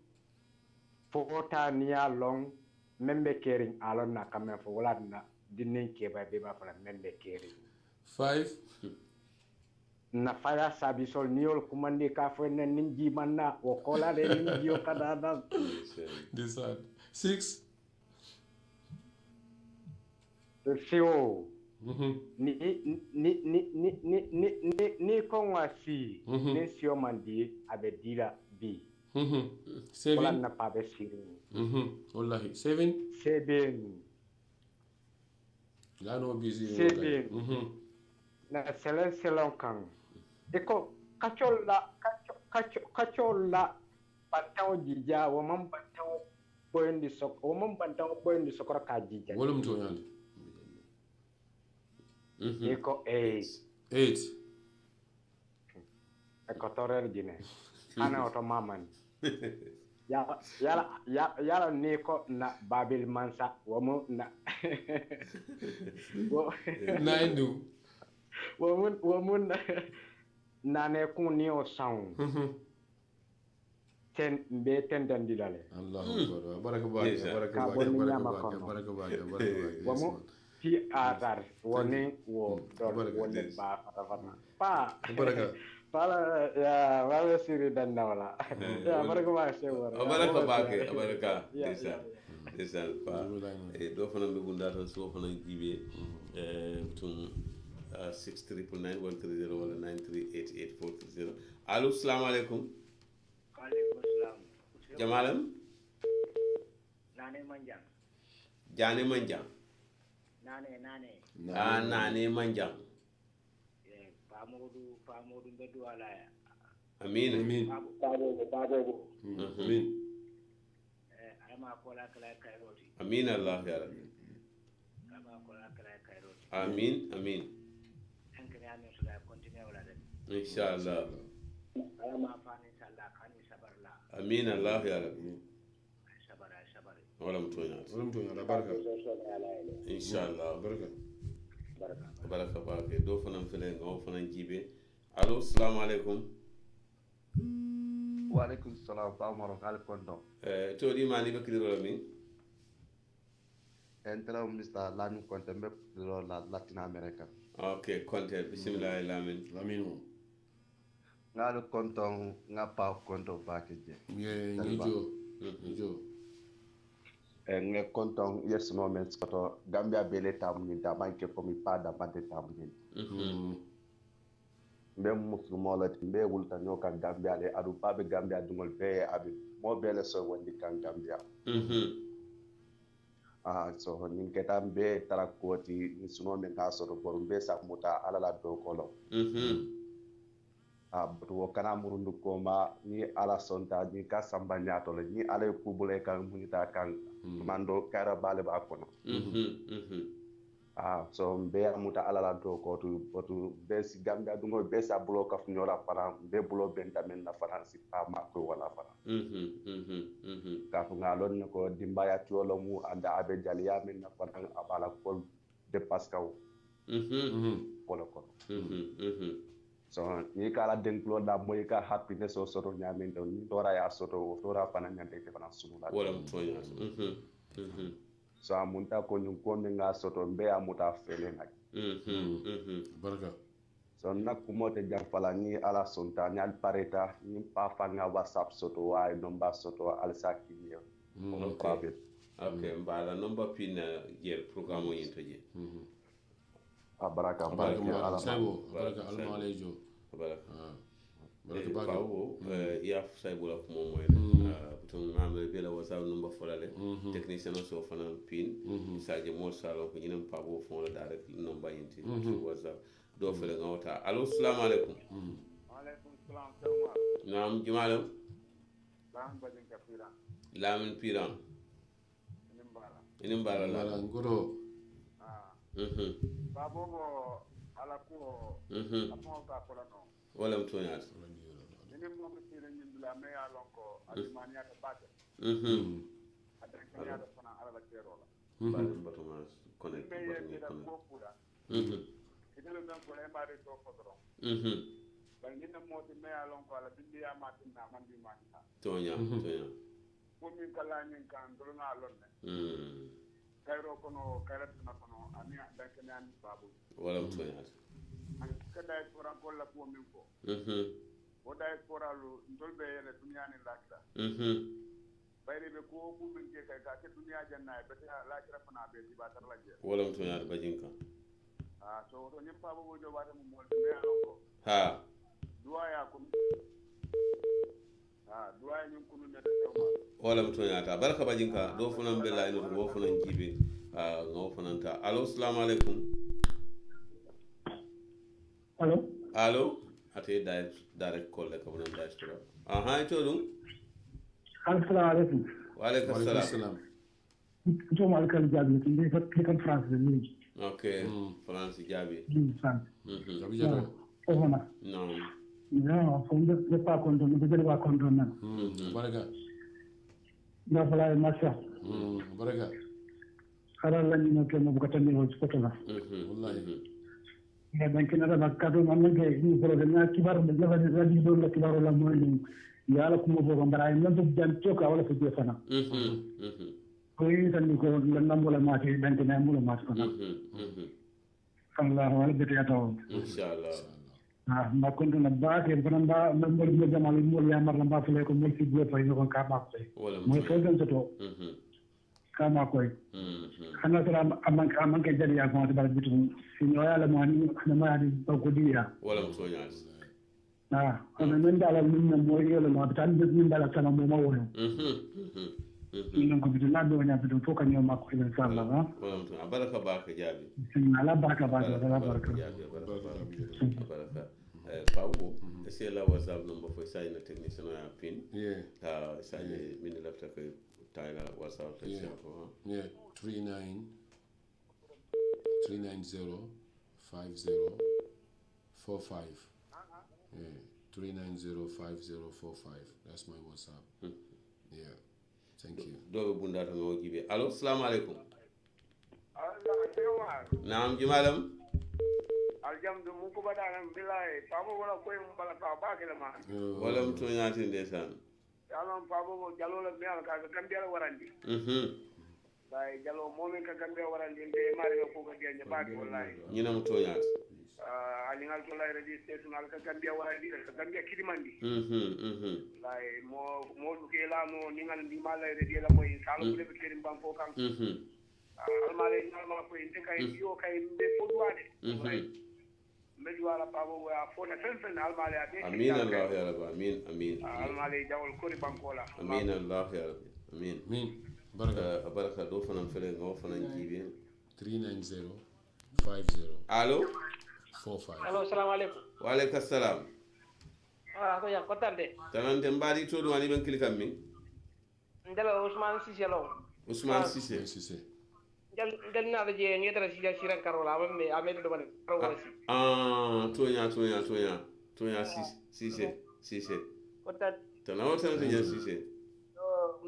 ta niya long membe kering alon na kamen fo wala na dinin ke ba be ba fala membe kering 5 na faya sabi sol niol kumandi ka fo nen ninji manna o kola de ninji o kadada this one 6 sio ni kongwasi ni sio mandi abedira b 7 wala na pa be siri wallahi 7 lano busy 7 na selon kan eko kachola bantaw jija wo man bantaw boyndi sok wo man bantaw boyndi sokora ka jija wolum to nyal eko 8 eko torel jine ana auto maman yala ne ko na babil mansa wo mo na naindu womun nane kun ni o sound ten be ten dan dilale Allahu akbar baraka womu ti adar woni wo do woni ba pa baraka pala ya wala siri dan nawla ya baraka ba shewa baraka baraka desa pa do fana be bundata so fana jibe tum 6399 130 wala 9388430 allo assalamu alaikum alaikum assalam jamalam nane manjang jane manjang nane manjang pamodu bedu alaya amin babo amin ama kola kala kayroti amin allah ya rabbi amin amin inshallah amin allah ya rabbi wala mutonya baraka inshallah baraka baraka baraka do fanan fele ngo fanan jibe allo assalamu alaikum wa alaikum salam wa rahmatullahi konto to di mani be kidiro mi entela minister lanu konte be kidiro latin america okay konte bismillah lamin ngalu konto ngapa konto bakeje ngijo nge konton yes moments koto Gambia bele tamu ni da manke ko mi pada bande tamu ni mbe musulmo la mbe wulta nyoka Gambia le adu pabe Gambia dungol be abi mo bele so wondi kan Gambia so ni keta mbe tarakoti ni suno men ka so do mbe sa muta alala do kolo butu kana murundu koma ni ala sonta ni ka samba nyato le ni ala kubule kan munita kan mando kara bale ba kono so mbe amuta ala la do ko tu be si Gambia dungo be sa bulo ka fnyora para be bulo bentamen na faransi pa ma ko wala fara ka fu ngalon ko dimbaya tiolo mu anda abe jaliya men na faran abala ko de paskaw polo ko so ni kala denklo da moy ka happiness o soto nyamen do ni dora ya soto dora fana nyande te fana sunula wala mtoya so amunta ko nyum ko nga soto mbe amuta fele nak baraka so nakumo te jamfala ni ala sonta ni al pareta ni pa fanga whatsapp soto wa number soto al sakini okay mbala number pin yer programme yinto je baraka ala sabo baraka almalejo baraka bawo ya saybo la ko moy to ngam bela whatsapp number folale technicien so fana pin saje mo salo ko nyinam pabo fon la direct number yinti whatsapp do fele ngawta allo assalamu alaikum alaikum salam naam jumalam lamin piran inimbala la ngoro babobo ala ko apo ka kola no wala mtonya ni mo ko tire nyindula me ya lonko alimania ta bate adakanya da fana ala la kerola ba batuma connect ko pura idelo dan ko e mari to fotoro ba ni na moti me ya lonko ala bindi ya matina mandi matina tonya ko min kala nyin kan do na lonne kayro kono kayrat na kono ani dakane an babu wala mtonya an kada ko ran ko la ko min ko o day koralu ndolbe yele dunya ni lakira bayre be ko bu min ke kay ka te dunya janna be ta lakira fana be di batar la je wala mtonya ba jinka so to nyim pa bo jo bata mo mol be alonko duwa ya ko duwa nyum ko min de wala mtonya ta baraka ba jinka do funan billahi no do funan jibe ngo funan ta allo assalamu alaikum allo ate direct call la kabuna diaspora to dum assalamu alaikum wa alaikum assalam to malkan jabi tinde kan france ni okay france jabi jabi jabi ona no fonde le pa konto ni de wa konto na baraka na fala masha baraka kala la ni ko mo bukata ni ho spoto na wallahi ya bankin ada bakado mamma ke ni problema kibar de la radio do la kibar la mo ni ya la kuma bo ngara ni ndo jan choka wala ko jefana ko yi tan ko la nambo la ma ke bankin na mo la ma ko na Allah wala bete ya taw inshallah ma ko na ba ke bana ba nambo ni jamal mo ya mar ba fele ko mo ci bo fay ko ka ba ko mo ko gën to kama koy xana tara aman ke jari ya ko ta bar bitu sino ya la mani na ma di ko dia wala mo sonya ana men dala min na mo yelo ma tan de min dala kana mo ma wona ina ko bitu na do nya bitu to kan yo ma ko insha Allah wala mo baraka baraka jabi ala baraka baraka baraka Pau, c'est la WhatsApp number for sign a technician or pin. Sign a minute after Tyler WhatsApp. 39 390-5045. Yeah, 390-5045. That's my WhatsApp. Yeah, thank you. Do bunda to no gibe. Allo, assalamu alaikum. Naam jimalam. Aljamdu muku badana billahi pabo wala koy mbala pa bakela ma. Wala mto nyati ndesan. Yalon pabo jalo la mial ka gambia warandi. Bay jalo momin ka gambia warandi be mari ko ko genya baki wallahi. Nyina mto nyati. Ali ngal to lay registration al ka gambia warandi ka gambia kidimandi. Lay mo du ke la no ningal di malay de la moy salo be kerim banko kan. Almale normal ko inte kay yo kay be podwade. Mbeji wala pabo wa fona fen almale ade. Amin Allah ya rabbi. Amin. Almale jawol kori bankola. Amin Allah ya rabbi. Amin. Baraka do fana fele ngo fana jibe 390-50. Allo 45. Allo, assalamu alaikum. Wa alaikum assalam. Ko ya kotande. Tanante mbadi to do wani ben kilikam mi. Ndelo Ousmane Cissé lo. Ousmane Cissé. Ndel na da je ni dara sija siran karola amme ame do ban karola si. Tonya Cissé. Kotat. Tanawo tan to Cissé.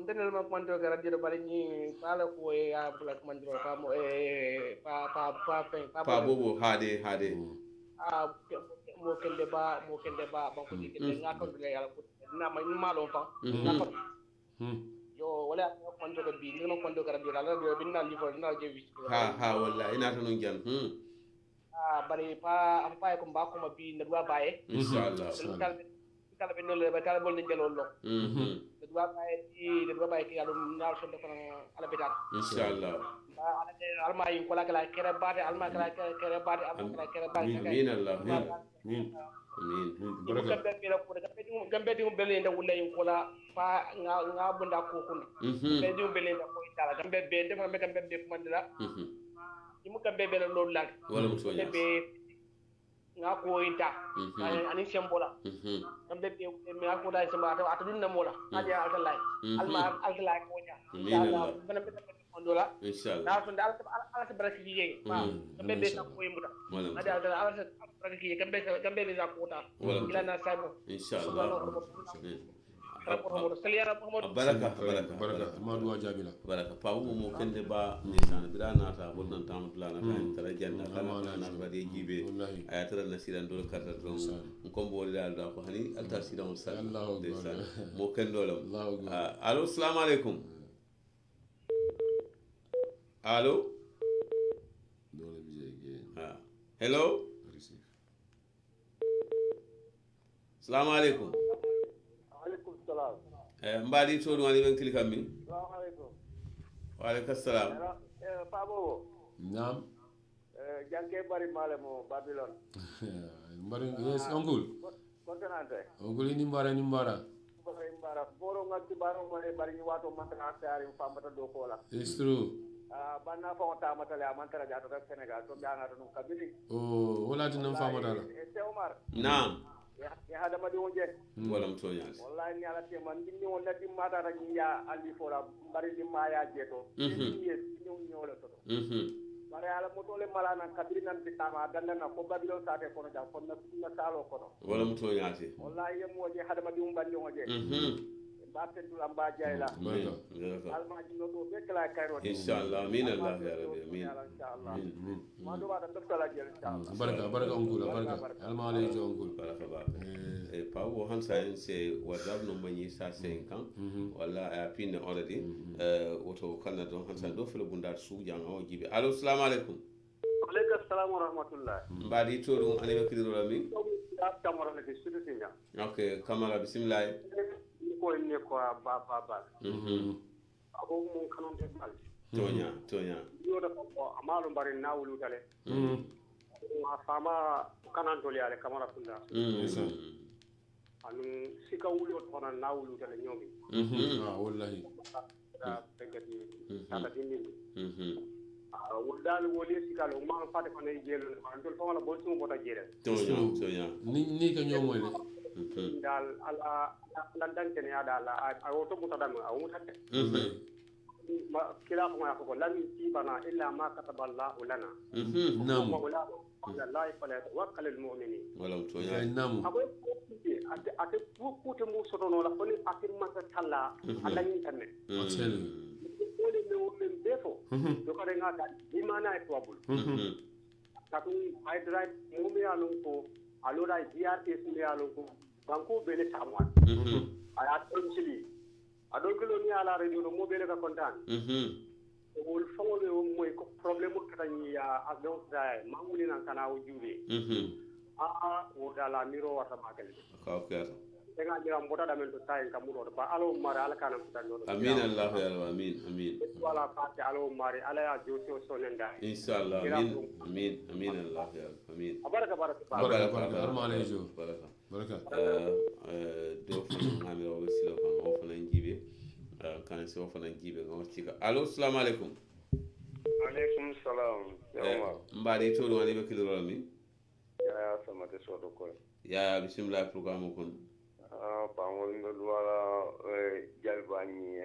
Ndel ma kwanto gara jero bari ni pala ko e a black mandro pa mo pa bobo hade mo kende ba ba ko dikete ngako dile yalla ko na ma ni malo fa ngako yo wala kwanto ga bi ni no kwanto gara bi la do bin na livo na je wi ha wallahi ina tan ngan bari pa ko ba ko ma bi na wa baye inshallah kala be no le ba kala bol ni jelo lo de dua bae ki alum nal so defal ala betal inshallah alma yin ko la kala kere bade alma kala kere bade alma kala kere bade amin Allah amin baraka be la ko gambe di bele nda wulla yin ko la fa nga bunda ko kun be di bele nda ko itala gambe be defal be gambe be mandira imu gambe be la lol la wala mo sonya nga ko inta ani sembola kambe be me ko dai semba ata dunna mola aja alkalai alkalai ko nya inshallah bana be ondola inshallah na so dal ala se baraki ji ma kambe be ta ko yimbuta aja ala se baraki kambe be za ko ta ila na sabo inshallah baraka madu wajabila baraka pawu mo kende ba nisana bira nata bonnan tam plana tan tara jenda kala na bade jibe aya tara nasiran do karta do ko mbori dal da ko hani alta sidan sallallahu alaihi wasallam mo kendo lam allo assalamu alaikum allo hello assalamu alaikum mbadi to do wani ben kilikam mi assalamu alaikum wa alaikum assalam pabo nam janke bari male mo Babylon mbari yes uncle kontanante uncle ni mbara boro ngati baro mo e bari ni wato mantana taari fambata do kola it's true banna fa ta matale amantara jato rek Senegal to biana to kabili wala tin famata la e Omar naam ya hada madi wonje wala mtonya wallahi ni ala te man dinni wonna dimmata ta ni ya andi fora bari dimma ya jeto yes ni nyola to bari ala motole malana kabiri nan bitama danna ko Babylon sate kono ja kono na salo kono wala mtonya ati wallahi yem woje hada madi umbandi wonje batte dul amba jayla almaji no do bekla kayro inshallah amin Allah ya rabbi amin inshallah ma do bada doktala jel inshallah baraka ongula baraka almale jo ongul baraka e pa wo han science whatsapp no mani sa 5 ans wala a pin already woto kana don han sa do fele bundar su jang o jibe allo assalamu alaikum alaikum assalam wa rahmatullah mbadi to dum ane bakiro rami kamara ne studio sinya okay kamara bismillah ko ne ko ba abo mun kanon de bal tonya yo da ko amalu bari nawulu tale ma fama kanan to liale kamara kunda anu sika wulo to na nawulu tale nyomi wallahi da tegati tata dindi wudal woli sika lo ma fate ko ne jelo man to fama la bolsu mo ta jere tonya ni ka nyomoy dal ala landan tene ada ala a woto muta dam a muta kila ko lam yusibana illa ma kataba Allah lana nam ala Allah fala yatawakkal al mu'minin wala to ya nam akoy ate kuute mu sotono la foni ate masa talla alla ni tanne hotel woni men defo do ko ngata imana e tobul takun hydrate mu mi alon ko alora GRTS mi alon ko banko bele tamwa aya tonsili adon ko ni ala radio no mo bele ka kontan wol fawol moy ko problème kata ni ya adon dai mamuli nan kana o juube o dala miro wata makale ka ka nga dira mbota da men to tay ka muro ba alo mare ala kana futan no amin allah ya allah amin wala paate alo mare ala ya josi o sonenda inshallah amin allah ya amin baraka armane jo baraka do ngami o silo kan o fana jibe kan so fana jibe ngam cika allo assalamu alaikum alaikum salam mbari to do ani be kilo mi ya sama te so do ko ya bismillah programme kon pamol ndo wala jalbani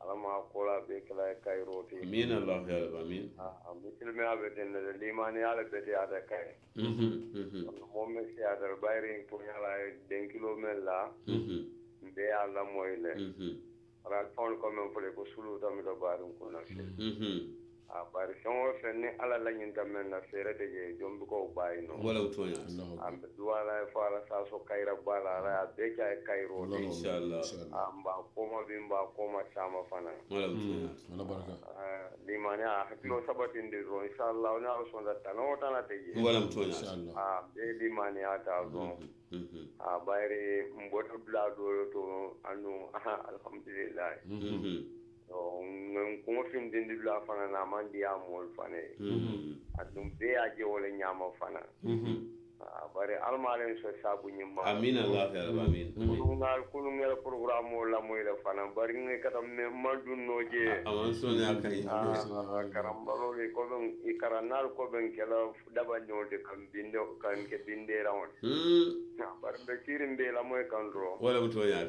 alama kola be kala kayroti amin allah ya rabbi amin misil me abe den limani ala be de ada kay mo me si ada bayri pour yala den kilomela be ala moyle ara fon ko men fole ko sulu tam do barum ko na bari fɛn fɛn ni ala la ɲin daminɛ na feere de ye jɔn bɛ k'o ba yen nɔ wala o tɔn ya an bɛ duwala ye fo ala saa so kayira ba la ala y'a bɛɛ kɛ a ye kayiro de inshallah n b'a koma bi n b'a koma caman fana wala o tɔn ya wala baraka limani a hakilo sabatin de dɔrɔn inshallah ne ala sɔn ta tan o tana tɛ ye wala o tɔn ya bɛɛ limani y'a ta dɔn bayiri n bɔtɔ bila dɔ to anu alhamdulillah ko fim din di la fana na man dia mol fana adum be aje wala nyama fana bare almalen so sabu nyimma amin allah ya rabbi amin ngal kulu ngel programme la moy la fana bari ngi katam me madun noje aman so ne akay karam balo li ko don ikaranal ko ben kala daba nyolde kam bindo kan ke binde rawon bar be kirim be la moy kandro wala to ya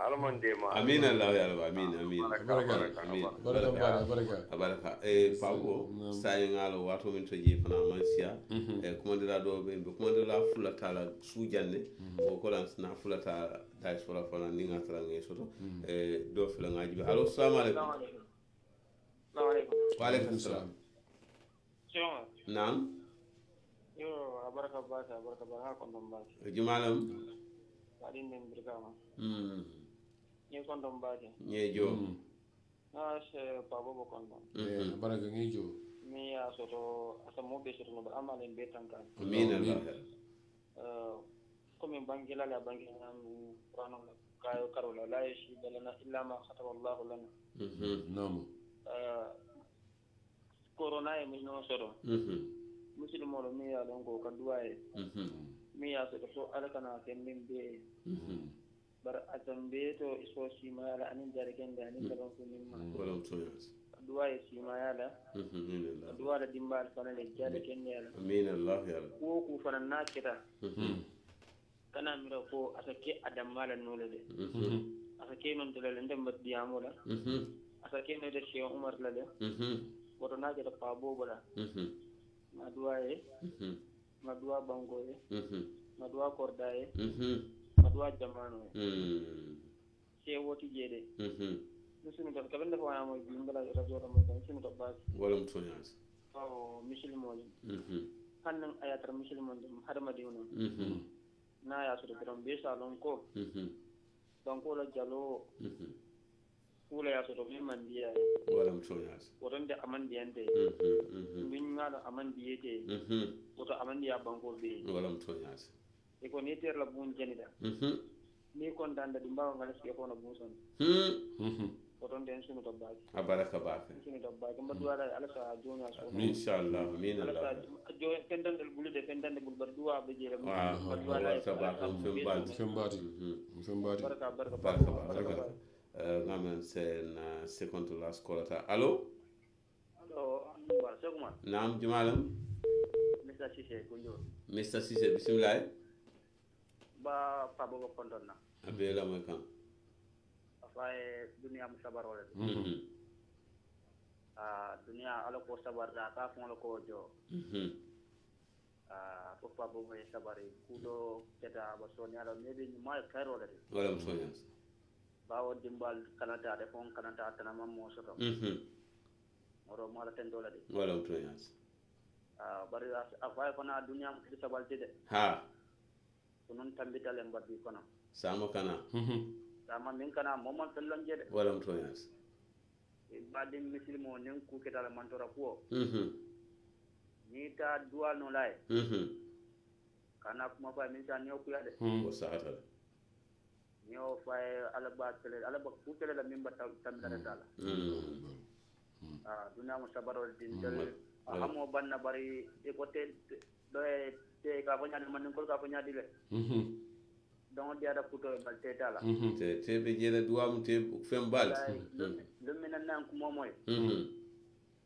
alman de ma amin allah ya rabbi amin baraka pabo say ngalo wato min to je fana mansia kuma dira do be kuma dira fula tala sujanne o ko lan na fula ta dai sura fana ni ngatra ngai soto do fula ngaji allo assalamu alaikum wa alaikum salam naam yo baraka ba ko ndom ba jumalam wadin den birkama ni ko ndom ba nye jo se pabo ko ndom baraka ngi jo mi ya soto asa mo be soto no ba amalen be tankan amin allah comme bangila la bangila qur'an kayo karola la yashi balana illa ma khataba allah lana nam corona e mi no soto muslimo lo mi ya don ko kan duwaye mi ya soto so ala kana kendin be bar atambe to iso si ma ala anin jare kende anin don ko min ma wala to duwaye si ma yala duwa da dimbal fana le jare kende yala amin allah ya rabbi ko ku fana na kita kana mira ko atake adam mala nole de atake non de le ndem bat diamo la atake ne de cheikh umar la de woto na ke da pabo bala ma duwaye ma duwa bangoye ma duwa kordaye ma duwa jamano che woti jede musunu da kabenda ko amo bimbala radio mo ko sunu to bas wala mutonyas muslimo hannan ayatar muslimo har madina na ya so biram be salon ko donc la jalo kula ya so to min man biya wala mutonyas wotonde amandi ande min ngala amandi yete woto amandi ya banko be wala mutonyas e ko ni ter la bun jenida ni kon danda di mbaw ngala ci ko na buson wotonde en sunu to baaki abaraka baaka sunu to baaki mba duwala ala sa joni aso inshallah amin allah jo pendandal bulude pendande bul bar duwa be jere wala tabaka fembati baraka ngamen sen second last call ta allo wa seguma naam jumalam mr Cissé kunjo mr Cissé bismillah ba pabo ko kondonna abela ma kan afaye dunia musabarole dunia ala ko sabarda ka fon la ko jo fo fa bo moy sabari kudo keta ba soni ala maybe ni mal kairole wala msonya bawo dimbal kanata de fon kanata tanama mo soto moro mala ten dola de wala msonya bari afaye kona dunia mu sabalti de ha kunun tambitale mbaddi kono sama kana sama min kana momon tellonje de wala msonya badim misilmo nen ku ketala mantora ko ni ta dual no lay kana kuma fa min ta ne ku ya de ko sahata ñoo fay ala ba tele ala ba ku tele la min ba tamdara dala duna mo sabarol din del amo banna bari e ko te do e te ka fanya man ko ka fanya dile donc dia da puto bal te dala te be jele duam te fem bal lu min nan ko momoy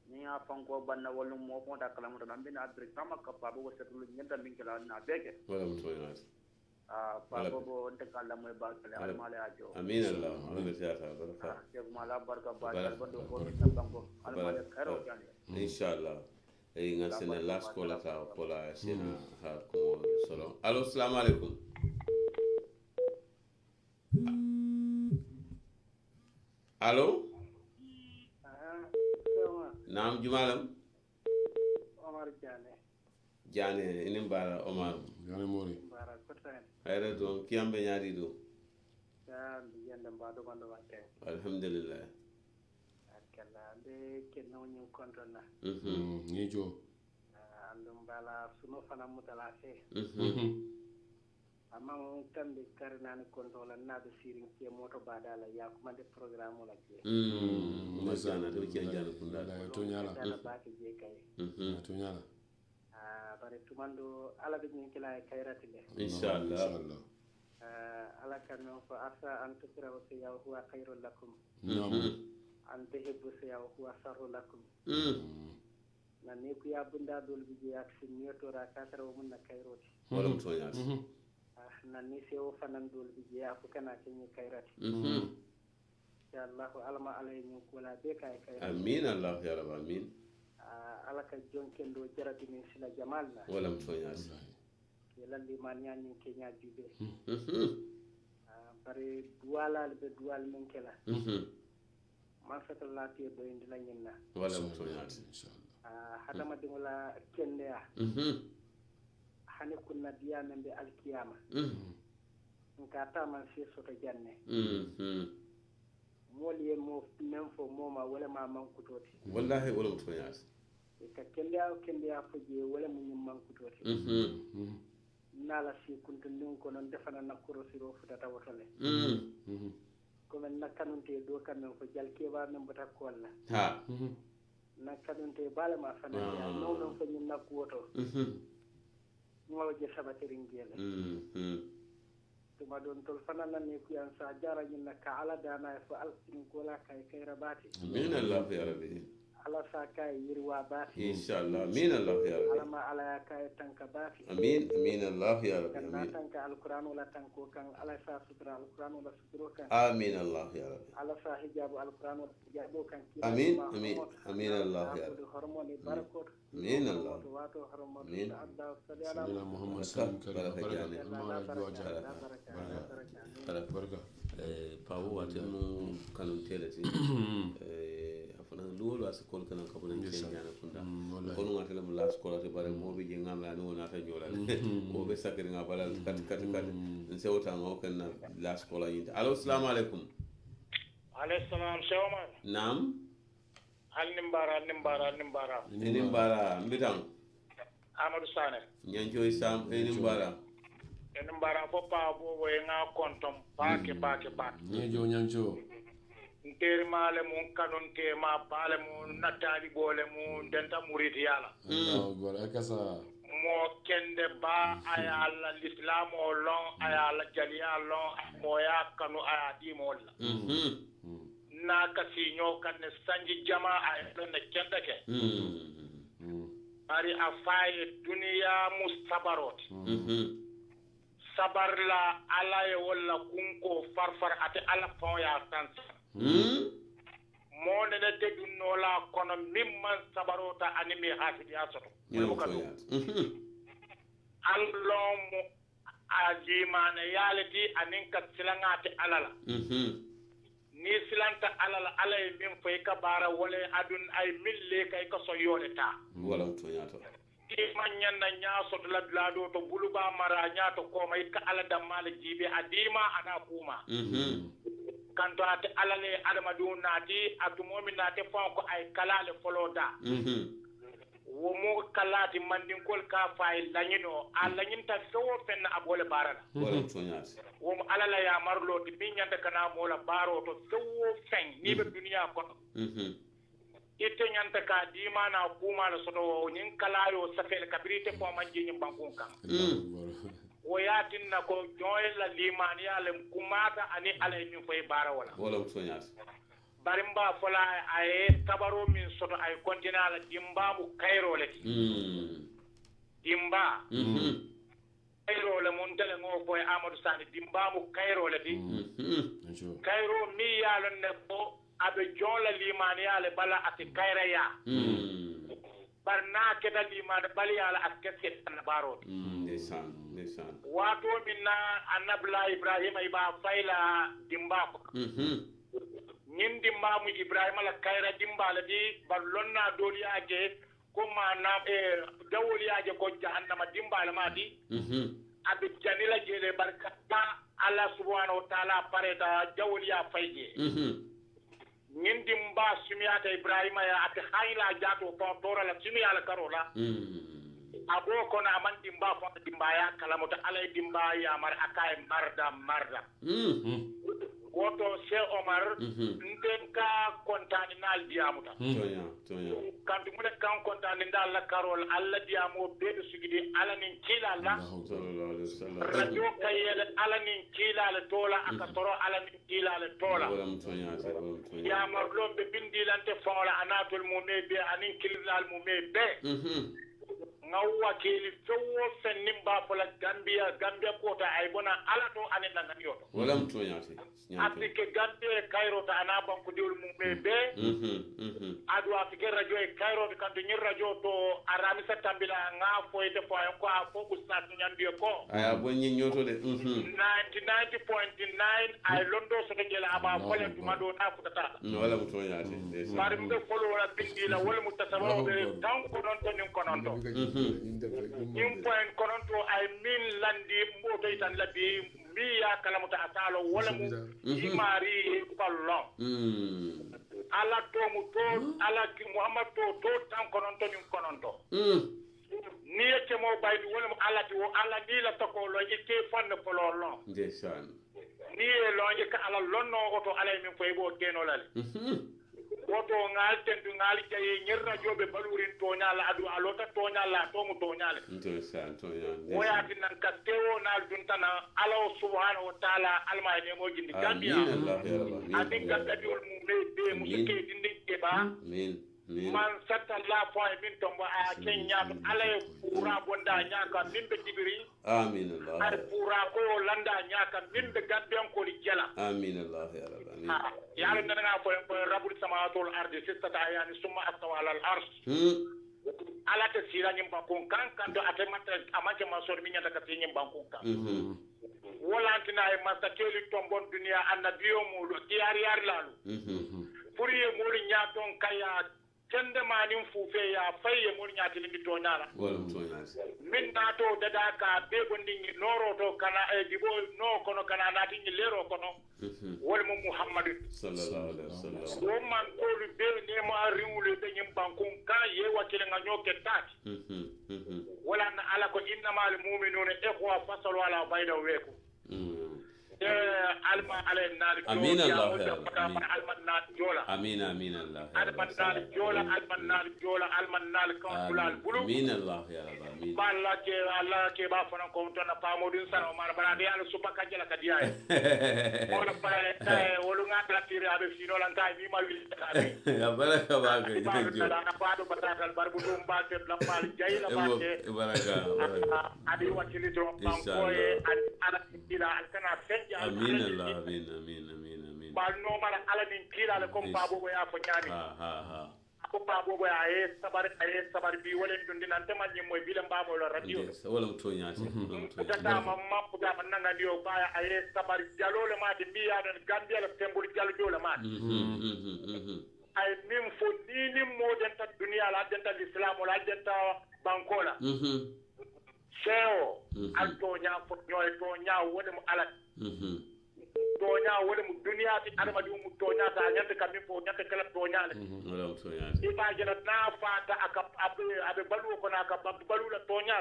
ni a fanko banna wala mo ko da kala mo tan bin adri kama ka pa bo setul nyanda min kala na bege wala mo toyat pa bo onte kala mo ba kala almale ajo amin allah wala tiyata baraka ke mala barka ba do ko ta banko almale karo yani inshallah e ngasene last call ta pola sina ha ko solo allo assalamu alaikum allo naam jumalam Omar Jane ini bara Omar Jane Mori bara kotan ayra don kiyambe nyaadi do ya yanda mbado bando wante alhamdulillah akalla be kenno nyu kontona ni jo andum bala suno fana mutala fe amma on tambe karnani kontola nabe sirin ke moto badala ya kuma de programme la ke masana to ke jana kunda to nyala dala ba ke je kay to nyala bare tumando ala be nyin kila kayrati le inshallah ala kan fa asa an tukra wa ya huwa khairul lakum an tuhibbu ya huwa sharrul lakum na ne ku ya bunda dol bi je ak sin nyoto ra katara mun na kayroti wala to nyala nanni sewo fanan dol bi je afu kana kenyi kayrati ya allah alma alayhi wala be kay kayrati amin allah ya rab amin ala ka jonken do jarati min sila jamalna wala mtoyas yelandi man yani kenya dibe bare duwala be duwal min kala man fatalla te do indi la nyinna wala mtoyas inshallah hadama dingola kende ya hani kunna biya men be alkiyama nka ta man se soto janne moli mo men fo moma wala ma man kutoti wallahi wala mtoyas ka kende ya fuje wala mun man kutoti nala si kuntu ndin ko non defana na korosiro futata wotole ko men nakanunte do kamen ko jalke ba men bata kolla ha nakanunte bala ma fana ya no non ko nyin nakku woto je sabatiri ngele tuma don tol fana nan ne ku yan sa jara nyin ka ala dana fa alkin ko la kay kay rabati amin allah ya rabbi ala sa kay yirwa bati inshallah amin allah ya rabbi ala ma ala kay tanka bati amin amin allah ya rabbi amin tanka alquran wala tanko kan ala sa sutra alquran wala sutro kan amin allah ya rabbi ala sa hijabu alquran wala hijabu kan amin amin amin allah ya rabbi hormoni barakot amin allah wato hormoni amin adda sallallahu muhammad sallallahu alaihi wasallam baraka pawo watenu kanun telati afana lolo asikol kana kabuna nyana kunda kono ngata lam las kola te bare mobi je ngamla no na ta nyola ko be sakri ngabala kat nsewta ngo kana las kola yinta allo assalamu alaikum alayhi salam shawman nam nimbara nimbara mbitang Amadou Sane nyanjoy sam nimbara fo pa bo we nga kontom baake nyanjo nteri male mun kanon te ma pale mun natali bole mun denta murid yala gol akasa mo kende ba aya la l'islam o lon aya la jaliya lon mo ya kanu aya di mo la na ka sinyo kan ne sanji jama aya ne kende ke ari afaye duniya mustabarot sabarla ala e walla kunko farfar ate ala fon ya sans mo ne te dunnola kono mimman sabarota animi hasidi asoto mo kadu allomo ajimane yaleti anin ka silangate alala ni silanta alala ala e min fay ka bara wala adun ay mille kay ko so yoleta wala to nyato manyanna nyaaso la blado to buluba mara nyaato ko may ka ala dammal jibe adima ana kuma kanto ate alale adama du naati atumomi naate fonko ay kalale foloda wo mo kalati mandinkol ka fay lañino a lañinta fewo fenna abole barala wala to nyaati wo mo alala ya marlo di binyande kana mo la baro to fewo fen ni be duniya ko ite nyanta ka dima na kuma la soto nyin kalayo safel kabirite fo manje nyim bankun kan wo yatin na ko joy la limani ale kumata ani ale min fay bara wala to nyaati barimba fola ay tabaro min soto ay kontinala dimba mu kayro le dimba kayro le mun tele ngo boy Amadou Sani dimba mu kayro le di kayro mi yalon ne ko abe jola limani ale bala ati kayra ya barna keda limani bali ala askete tan baro nisan wato minna annabla Ibrahim iba fayla dimba ko ñin dimba mu Ibrahima la kayra dimba la di ballonna doliyaje ko manam dawoliyaje ko jahannama dimba la ma di abi janila jele barkata Allah subhanahu wa ta'ala pareta dawoliya fayje ñin dimba sumiyata Ibrahima ya ati hayla jato to tora la sumiyala karola abo ko na man dimba fo dimba ya kalamuta alay dimba ya mar akay marda woto Cheikh Omar nden ka kontani nal diamuta tonya kantu mu nek kan kontani dal la karol alla diamo be sugidi ala nin kila la radio kayel ala nin kila la tola aka toro ala nin kila la tola ya marlo be bindilante fawla anatul mu'min be anin kilal mu'min be ngawa kili fewo fennim ba fola Gambia kota ay bona ala to anen nan yoto wala mto nyati Afrique Gambia Cairo ta ana banko diol mum be adu Afrique radio e Cairo de kanto nyir radio to arami satambila nga foyde fo ko fo ustat nyandi ko aya bonni nyoto de 99.9 ay londo so de gela aba fole duma do na futata wala mto nyati mari mbe folo wala bindila wala mutasaba be tan ko non to nim konondo point kononto ay min landi mboto itan labi mi ya kalamuta asalo wala mu imari kollo ala to mu to ala ki Muhammad to tan kononto nim kononto ni yake mo baydu wala mu ala ti wo ala ni la to ko lo ite fonne pololo ndesan ni lo ka ala lonno oto ala min fay bo keno lale woto ngal tendu ngal jaye nyerra jobe balurin toñala adu alota toñala to mu toñale interesant toñala woyati nan ka tewo nal duntana Allah subhanahu wa ta'ala alma ne mo jindi gambia adin ka tabiul mu be mu ke dindi ke ba amin man satta la fo min tombo a kenya ala pura bonda nyaka min be tibiri amin Allah ar pura ko landa nyaka min be gambian ko li jela amin Allah ya rabbi amin ya Allah nga fo rabbul samawati wal ardi sittata ayani summa astawa ala al arsh ala ta sira nyim bankon kan do atemata amake masor mi nyata ka nyim bankon kan wala tina e masakeli tombon dunia annabiyo mu do yar lalu puriye mo nyaton kaya kende manin fufe ya faye mun nyati ni tonyala wala tonyala min nato dada ka be gondi noro to kana e dibo no kono kana nati ni lero kono wala mu Muhammad sallallahu alaihi wasallam o man ko be ne ma riwule be nyim bankun ka ye wakile nga nyoke tati wala na ala ko innamal mu'minuna ikhwa fasalu ala bayda weku alma ale naali amin allah alma naali jola amin amin allah alma naali jola alma naali jola alma naali kansulal bulu amin allah ya rabbi amin balla ke ba fana ko to na pamodin sano mara bara de ala suba kajela kadiya wala para wolu ngata tire abe fino lan tay mi ma wi ya baraka ba ga jo na paado batatal barbu dum baate la pal jayla baate baraka adi wakili do banko e ala ila alkana fenja amin allah amin amin amin amin bal no mala ala nin kila le kom babo go ya fo nyami ha ko babo go ya sabar bi wala dundi nan te manyi moy bilam babo lo radio wala to nyaati tata mamma puta man nanga dio baya sabar jalole ma di biya don gambia la tembul jalo jole ma ay nim fo ni mo denta dunia la denta l'islam la denta bankola seo alto nya fo nyoy to nya woni mo ala toña wala mu dunia ti adama di mu toña ta nyante kam fo nyante kala toña le wala mu toña imagine na fata aka abe balu ko na aka balu la toña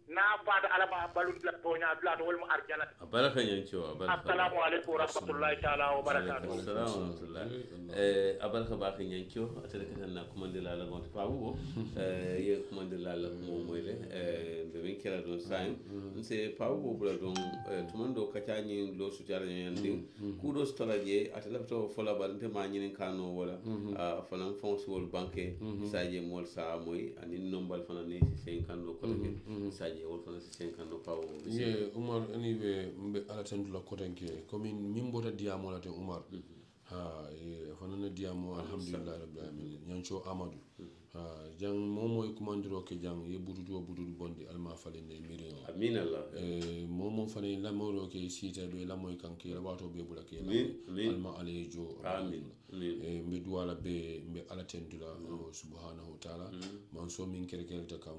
na fata alama balu la toña la wala mu arjana baraka nyancho assalamu alaykum wa rahmatullahi ta'ala wa barakatuh assalamu alaykum abaraka ba ka nyancho atale kan na kumande la ngot faawu ye kumande la mo moyle be ben kera don sain nse faawu bula don tumando kacani lo sutara yandi kudo stolaje atale to fola balante ma nyinin kano wala fanan fonds wol banque saje mol sa moy anin nombal fanan ni 50 ko saje wol fanan 50 faawu ye Umar anyway mbe ala tandula kotenke comme mimbota diamo la te Umar fanana diamo alhamdulillah rabbil alamin nyancho amadou jang momo e commandiro ke jang ye butudo bondi alma falene mirion amin allah momo fane lamoro ke sita do lamoy kanke la wato be bulake alma alejo amin mbe duwala be mbe ala tendula subhanahu wa ta'ala man so min kerkel ta kam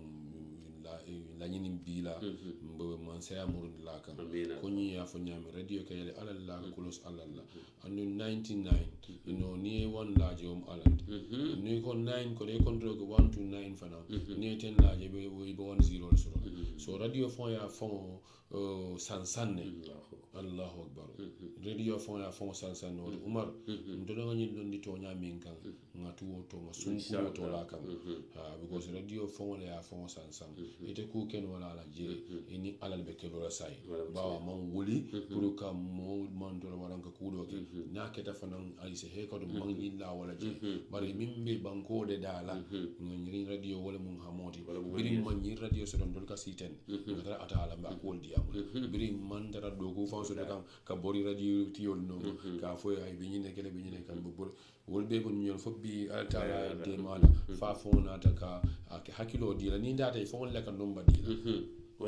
la nyini bila mbe man saya murun la kan ko nyi ya fo nyami radio ke yele ala la kulos ala la anu 99 you know ni one large aland ni ko 9 ko de control ko 1 to 9 fana ni 10 large be 10 so radio fon ya fon sansanne Allahu akbar radio fon ya fon sansanne Umar ndodo ngani londi to nyami kan ngatu to ngasunku to la kan because radio fon ya fon sansan ite ku ken wala la je ini alal be ke wala sai bawa man wuli pour ka mo man do wala ka kudo ke na ke ta fanan ay se he ko do man illa wala je bari mimbe banko de dala ngani radio wala mun hamoti biri man ni radio so don ka siten ngata ata ala ba ko di am biri man dara do ko fa so de ka bori radio tiol no ka fo ay be ni ne kele be ni kan bo wolbe ko ñol fo bi altala de mala fa fona ta ka hakilo di la ni data fo le ka nomba di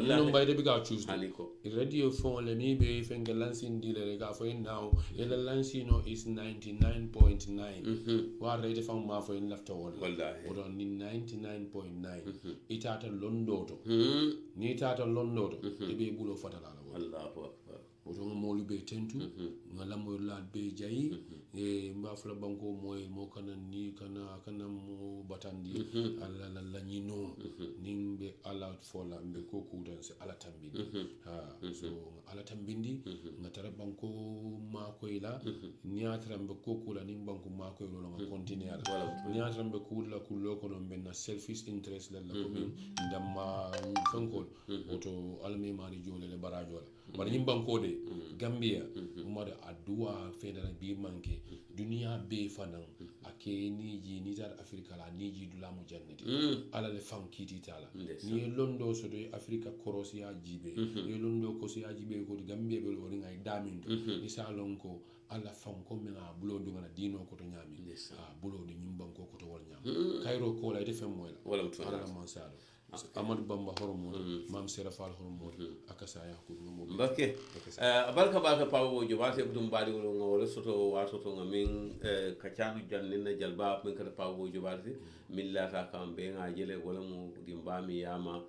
la nomba de bi ga choose radio fo le mi be fenga lancing di le ga fo now ela lancino is 99.9 wa rate fa ma fo en lafta wallahi o don ni 99.9 itata londoto ni tata londoto e be bulo fatala Allahu akbar oto molu be tentu ngala mo la be jayi e mbafla banko moy mo kana ni kana mo batandi alla la nyino nimbe ala fola mbe ko kudan se ala tambindi so ala tambindi ngatara banko ma ko ila niatra mbe ko kula nim banko ma ko lo nga continuer niatra mbe kula kullo ko no benna selfish interest la ko min ndamma fankol oto alme mani jole le barajo la bari nim banko de Gambia umada adua federa bi manke dunia be fanan ake niji ni tar Afrika la niji dula mu jannati ala le fam kiti tala ni londo so do Afrika korosi ya jibe ni londo ko si ya jibe ko Gambia be wori ngai damin ni salon ko ala fam ko mena bulo do ngana dino ko to nyami bulo de nyimban ko to wol nyam kayro ko la defem moy la wala to ala man sado Amadou Bamba hormo mam Sera Fall hormo akasa ya ko mo mbake barka pawo jo wate dum bari wolo ngol soto wato to ngamin kacanu janne na jalba min kada pawo jo wate millata kam be ngajele wala mu dimbami yama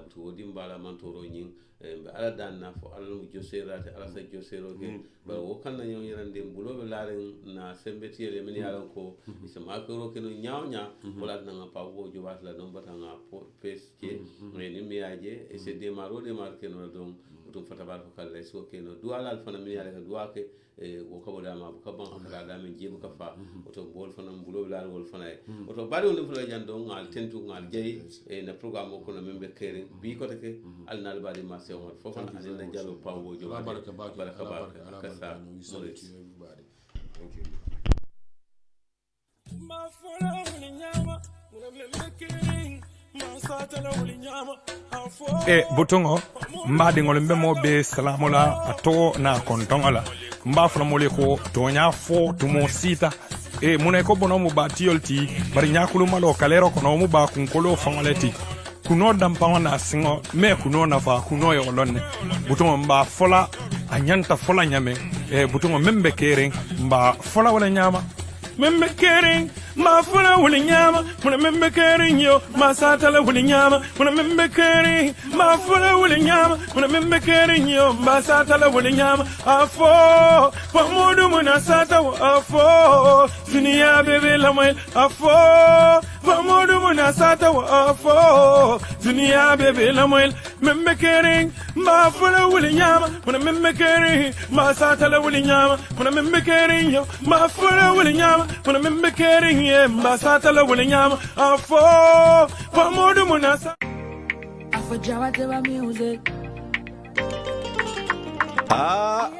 to dimbala man toro nyin be ala danna fo ala mu joserate ala sa josero ke ba wo kan na nyon yirande bulo be laren na sembetiere min yalan ko isma ko ro ke no nyawnya wala na pawo jo wate la non batanga peske ni miaje e se demaro de marke no don kutum fatabal ko kala so ke no duala al fana min yale ka duake wo ka boda ma ka ban ka da min jibu ka fa oto bol fana bulo la wol fana oto bari wol fana jando ngal tentu ngal jey na programme ko no membe kering bi ko take al nal bari ma se on fofan ani na jallo pawo jo baraka ka sa thank you ma fola wuli nyama muna membe kering butongo mbadiŋol mbe mo be salamu la a togo na kontoŋo la mba fula mole ko toña fo tumo sita muna ko bono mu ba tiyol ti bari ñakulu malo kalero kono mu ba kunkolo faŋo le ti kuno dampaŋo na siŋo me kuno nafa kuno yo lonne butongo mba fola a ñanta fola ñame butongo membe keren mba fola wala ñama membe keren ma fula wuli nyama muna membe kering yo ma satala wuli nyama muna membe kering ma fula wuli nyama muna membe kering yo ma satala wuli nyama afo pamudu muna sata afo dunia bebe lamay afo pamudu muna sata afo dunia bebe lamay membe kering ma fula wuli nyama muna membe kering ma satala wuli nyama muna membe kering yo ma fula wuli nyama muna membe kering mbasata la wule nyama afo pamodu munasa afo jawate ba music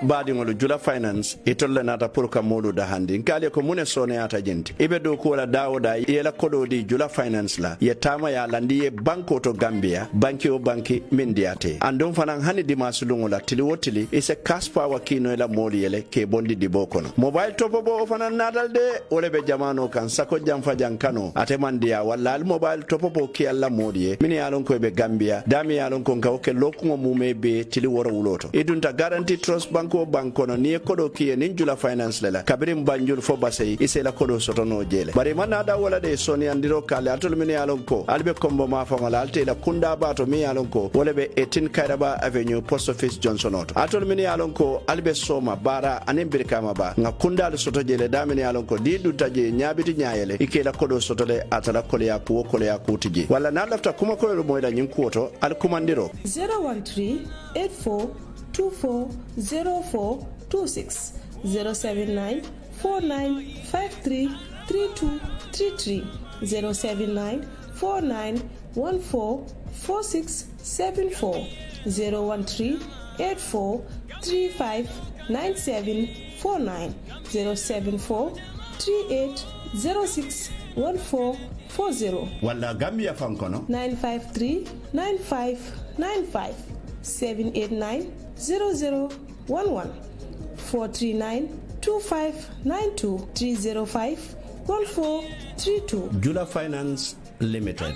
baadiŋolu jula finance itol le naata pour ka moolu dahandi nkaali ko mune sooneyata jenti ibe do ko la dawoda ye la kodo di jula finance la ye taama ya landi ye banko to gambia banki o banki min diyate andon fanan hani dimanche luŋo la tili wo tili ise kaspa wa kino la moolu yele ke bondi dibo kono mobile topo bo fanan natal de wole be jamano kan sako jamfa jankano ate mandiya walla al mobile topo bo ki alla moolu ye min yalon ko be gambia dami yalon ko ka ke lokuŋo mume be tili woro wuloto idunta Guarantee Trust Banko Bankono ni kodo kiye nin jula finance lela kabirim banjul fo basay ise la kodo sotono jele bari man nada wala de soni andiro kale atol min yalon ko albe kombo ma fa ngala alte la kunda bato mi yalon ko wala be 18 Kairaba Avenue Post Office Johnson Auto atol min yalon ko albe soma bara anin birkama ba nga kunda soto jele damin yalon ko di du taje nyabiti nyaayele ike la kodo sotole atala kole ya ku kole ya ku tije wala na lafta kuma ko lo moyda nyin kuoto al kumandiro 013-84-04-26 079-4953-3233 079-4914-4674 013-84-35-9749 074-3806-1440 wala Gambia fankono 953-9595 789-0011 439-2592 305-1432 Jula Finance Limited.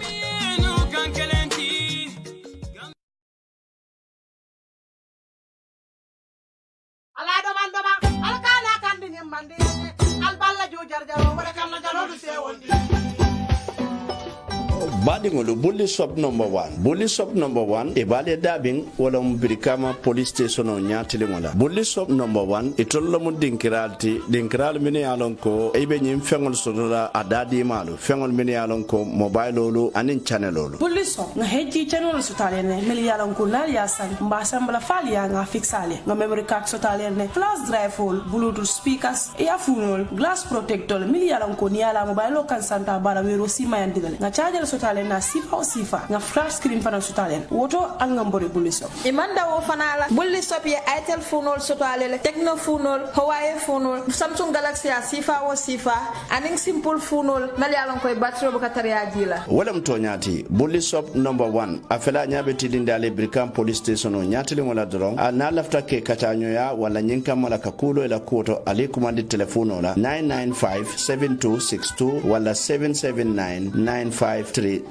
Badingolu bully shop number 1 bully shop number 1 e bale dabing wala mbirikama police station o nyatili ngola bully shop number 1 itollo mu dinkiral mini yalon ko ebe nyim fengol sodola adadi malu fengol mini yalon ko mobile lolu anin channel lolu bully shop nga heji channel sotale ne mili yalon ko nal ya san mbasambla fali ya nga fixale nga memory card sotale ne flash drive full bluetooth speakers earphone glass protector mili yalon ko ni ala mobile kan santa bara wero sima yandile nga charger sotale na sifa o sifa nga flash screen fana sotale woto al nga mbori bully shop imanda wo fana la bully shop ye itel phone sotale le techno phone Huawei phone Samsung Galaxy a sifa o sifa aning simple phone mali alon koy battery bu katariya jila wala mtonyati bully shop number 1 afela nyabe tilindale Brikam police station o nyatili wala drong na lafta ke katanyo ya wala nyinka mala kakulo ila kuto alikumandi telefono la 995-7262 wala 779-9530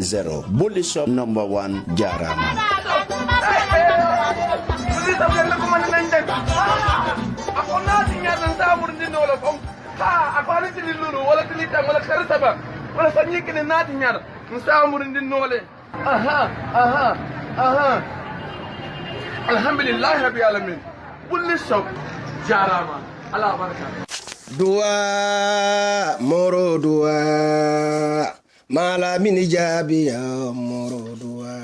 bully shop number 1 Jarama alhamdulillah rabbil alamin bulli shop jarama ala baraka dua moro dua mala mini jabi ya moro dua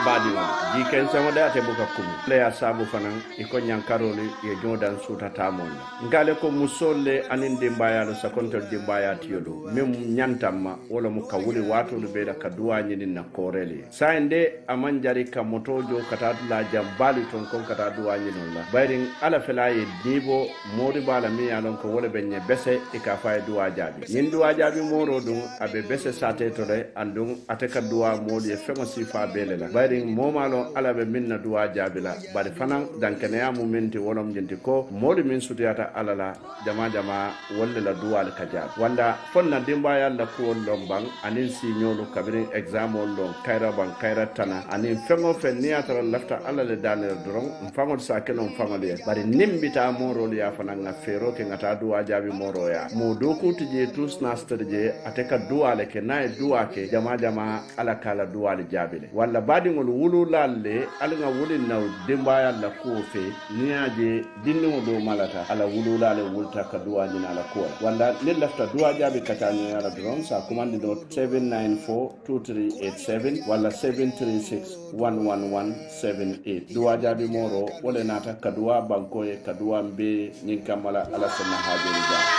baadiŋol jiken saŋode ate buka kumu le ya saabu fanaŋ i ko ñankarolu ye jodan suutatamol la nkale ko musol le aniŋ dimbayalu sakontol dimbaya tiyolu miŋ ñantanma wo lomu ka wuli waatolu bee la ka duwa ñiniŋ na koorel ye saayiŋ de a maŋ jari ka moto jo ka taa dula jam baalu ton kon ka taa duwa ñinol la bayiriŋ ala fela ye diibo moori baa la miŋ ye a loŋ ko wo le be ñe bese i ka fo a ye duwa jaabi ñiŋ duwa jaabi mooro duŋ a be bese saate to le anduŋ ate ka duwa moolu ye feŋo siifaa bee le la bayiriŋ moo maa loŋ ala be miŋ na duwa jaabi la bari fanaŋ dankeneya mu miŋ ti wo lom jinti ko moolu miŋ sutiyata ala la jama jama wolu le la duwaalu ka jaabi wanda fon na dimbayal la kuwolu loŋ baŋ aniŋ siiñoolu kabiriŋ examolu loŋ kayira baŋ kayira tana aniŋ feŋo feŋ niŋ ye a tara lafita alla le daani la doroŋ nfaŋolu se a ke no nfaŋolu ye bari niŋ bi taa mooroolu ye fanaŋ ŋa feeroo ke ŋa taa duwa jaabi mooroo ya moo dooku ti je tus naasitari je ate ka duwa le ke niŋ a ye duwa ke jama jama ala ka la duwaalu jaabi le walla baadiŋolu wululaalu le ali ŋa wuli na dimbayal la kuwo fe niŋ ye a je dinniŋo doo malata ala wululaa le wulita ka duwa ñina a la kuwo la walla niŋ lafita duwa jaabi ka taa ñoya la doroŋ sa kumandi no 794-2387 walla 736-11178 duwa jaabi mooro wo le naata ka duwa banko ye ka duwa mbe ñiŋ kamma la ala sonna haajolu jaabi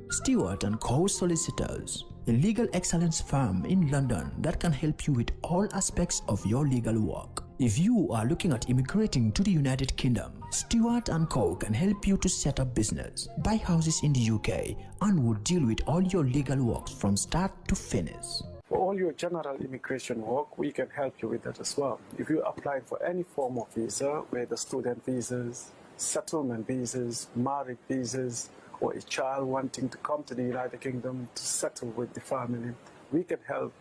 Stewart and Co. Solicitors, a legal excellence firm in London that can help you with all aspects of your legal work. If you are looking at immigrating to the United Kingdom, Stewart and Co. can help you to set up business, buy houses in the UK, and will deal with all your legal works from start to finish. For all your general immigration work, we can help you with that as well. If you're applying for any form of visa, whether student visas, settlement visas, marriage visas, or a child wanting to come to the United Kingdom to settle with the family, we can help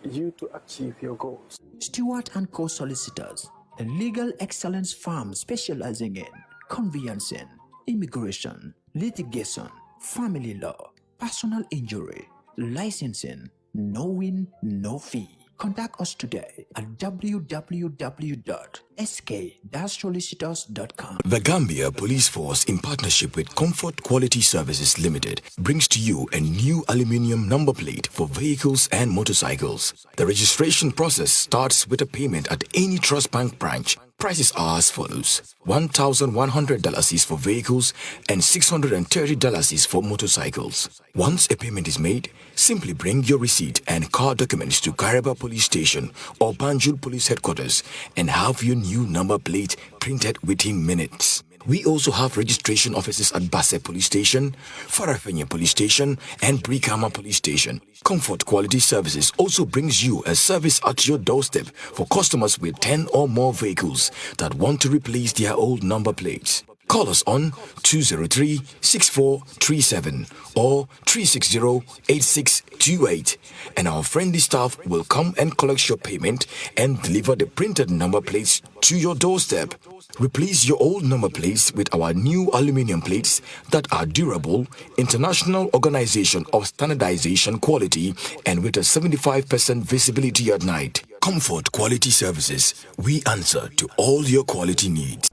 you to achieve your goals. Stewart and Co. Solicitors, a legal excellence firm specializing in conveyancing, immigration, litigation, family law, personal injury, licensing, no win, no fee. Contact us today at www.sk-solicitors.com. The Gambia Police Force, in partnership with Comfort Quality Services Limited, brings to you a new aluminium number plate for vehicles and motorcycles. The registration process starts with a payment at any Trust Bank branch. Prices are as follows: $1,100 is for vehicles and $630 is for motorcycles. Once a payment is made, simply bring your receipt and car documents to Garaba Police Station or Banjul Police Headquarters and have your new number plate printed within minutes. We also have registration offices at Basse Police Station, Farafenye Police Station, and Brikama Police Station. Comfort Quality Services also brings you a service at your doorstep for customers with 10 or more vehicles that want to replace their old number plates. Call us on 203-6437 or 360-8628 and our friendly staff will come and collect your payment and deliver the printed number plates to your doorstep. Replace your old number plates with our new aluminum plates that are durable, international organization of standardization quality, and with a 75% visibility at night. Comfort Quality Services. We answer to all your quality needs.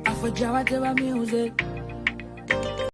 Afro Jawa music.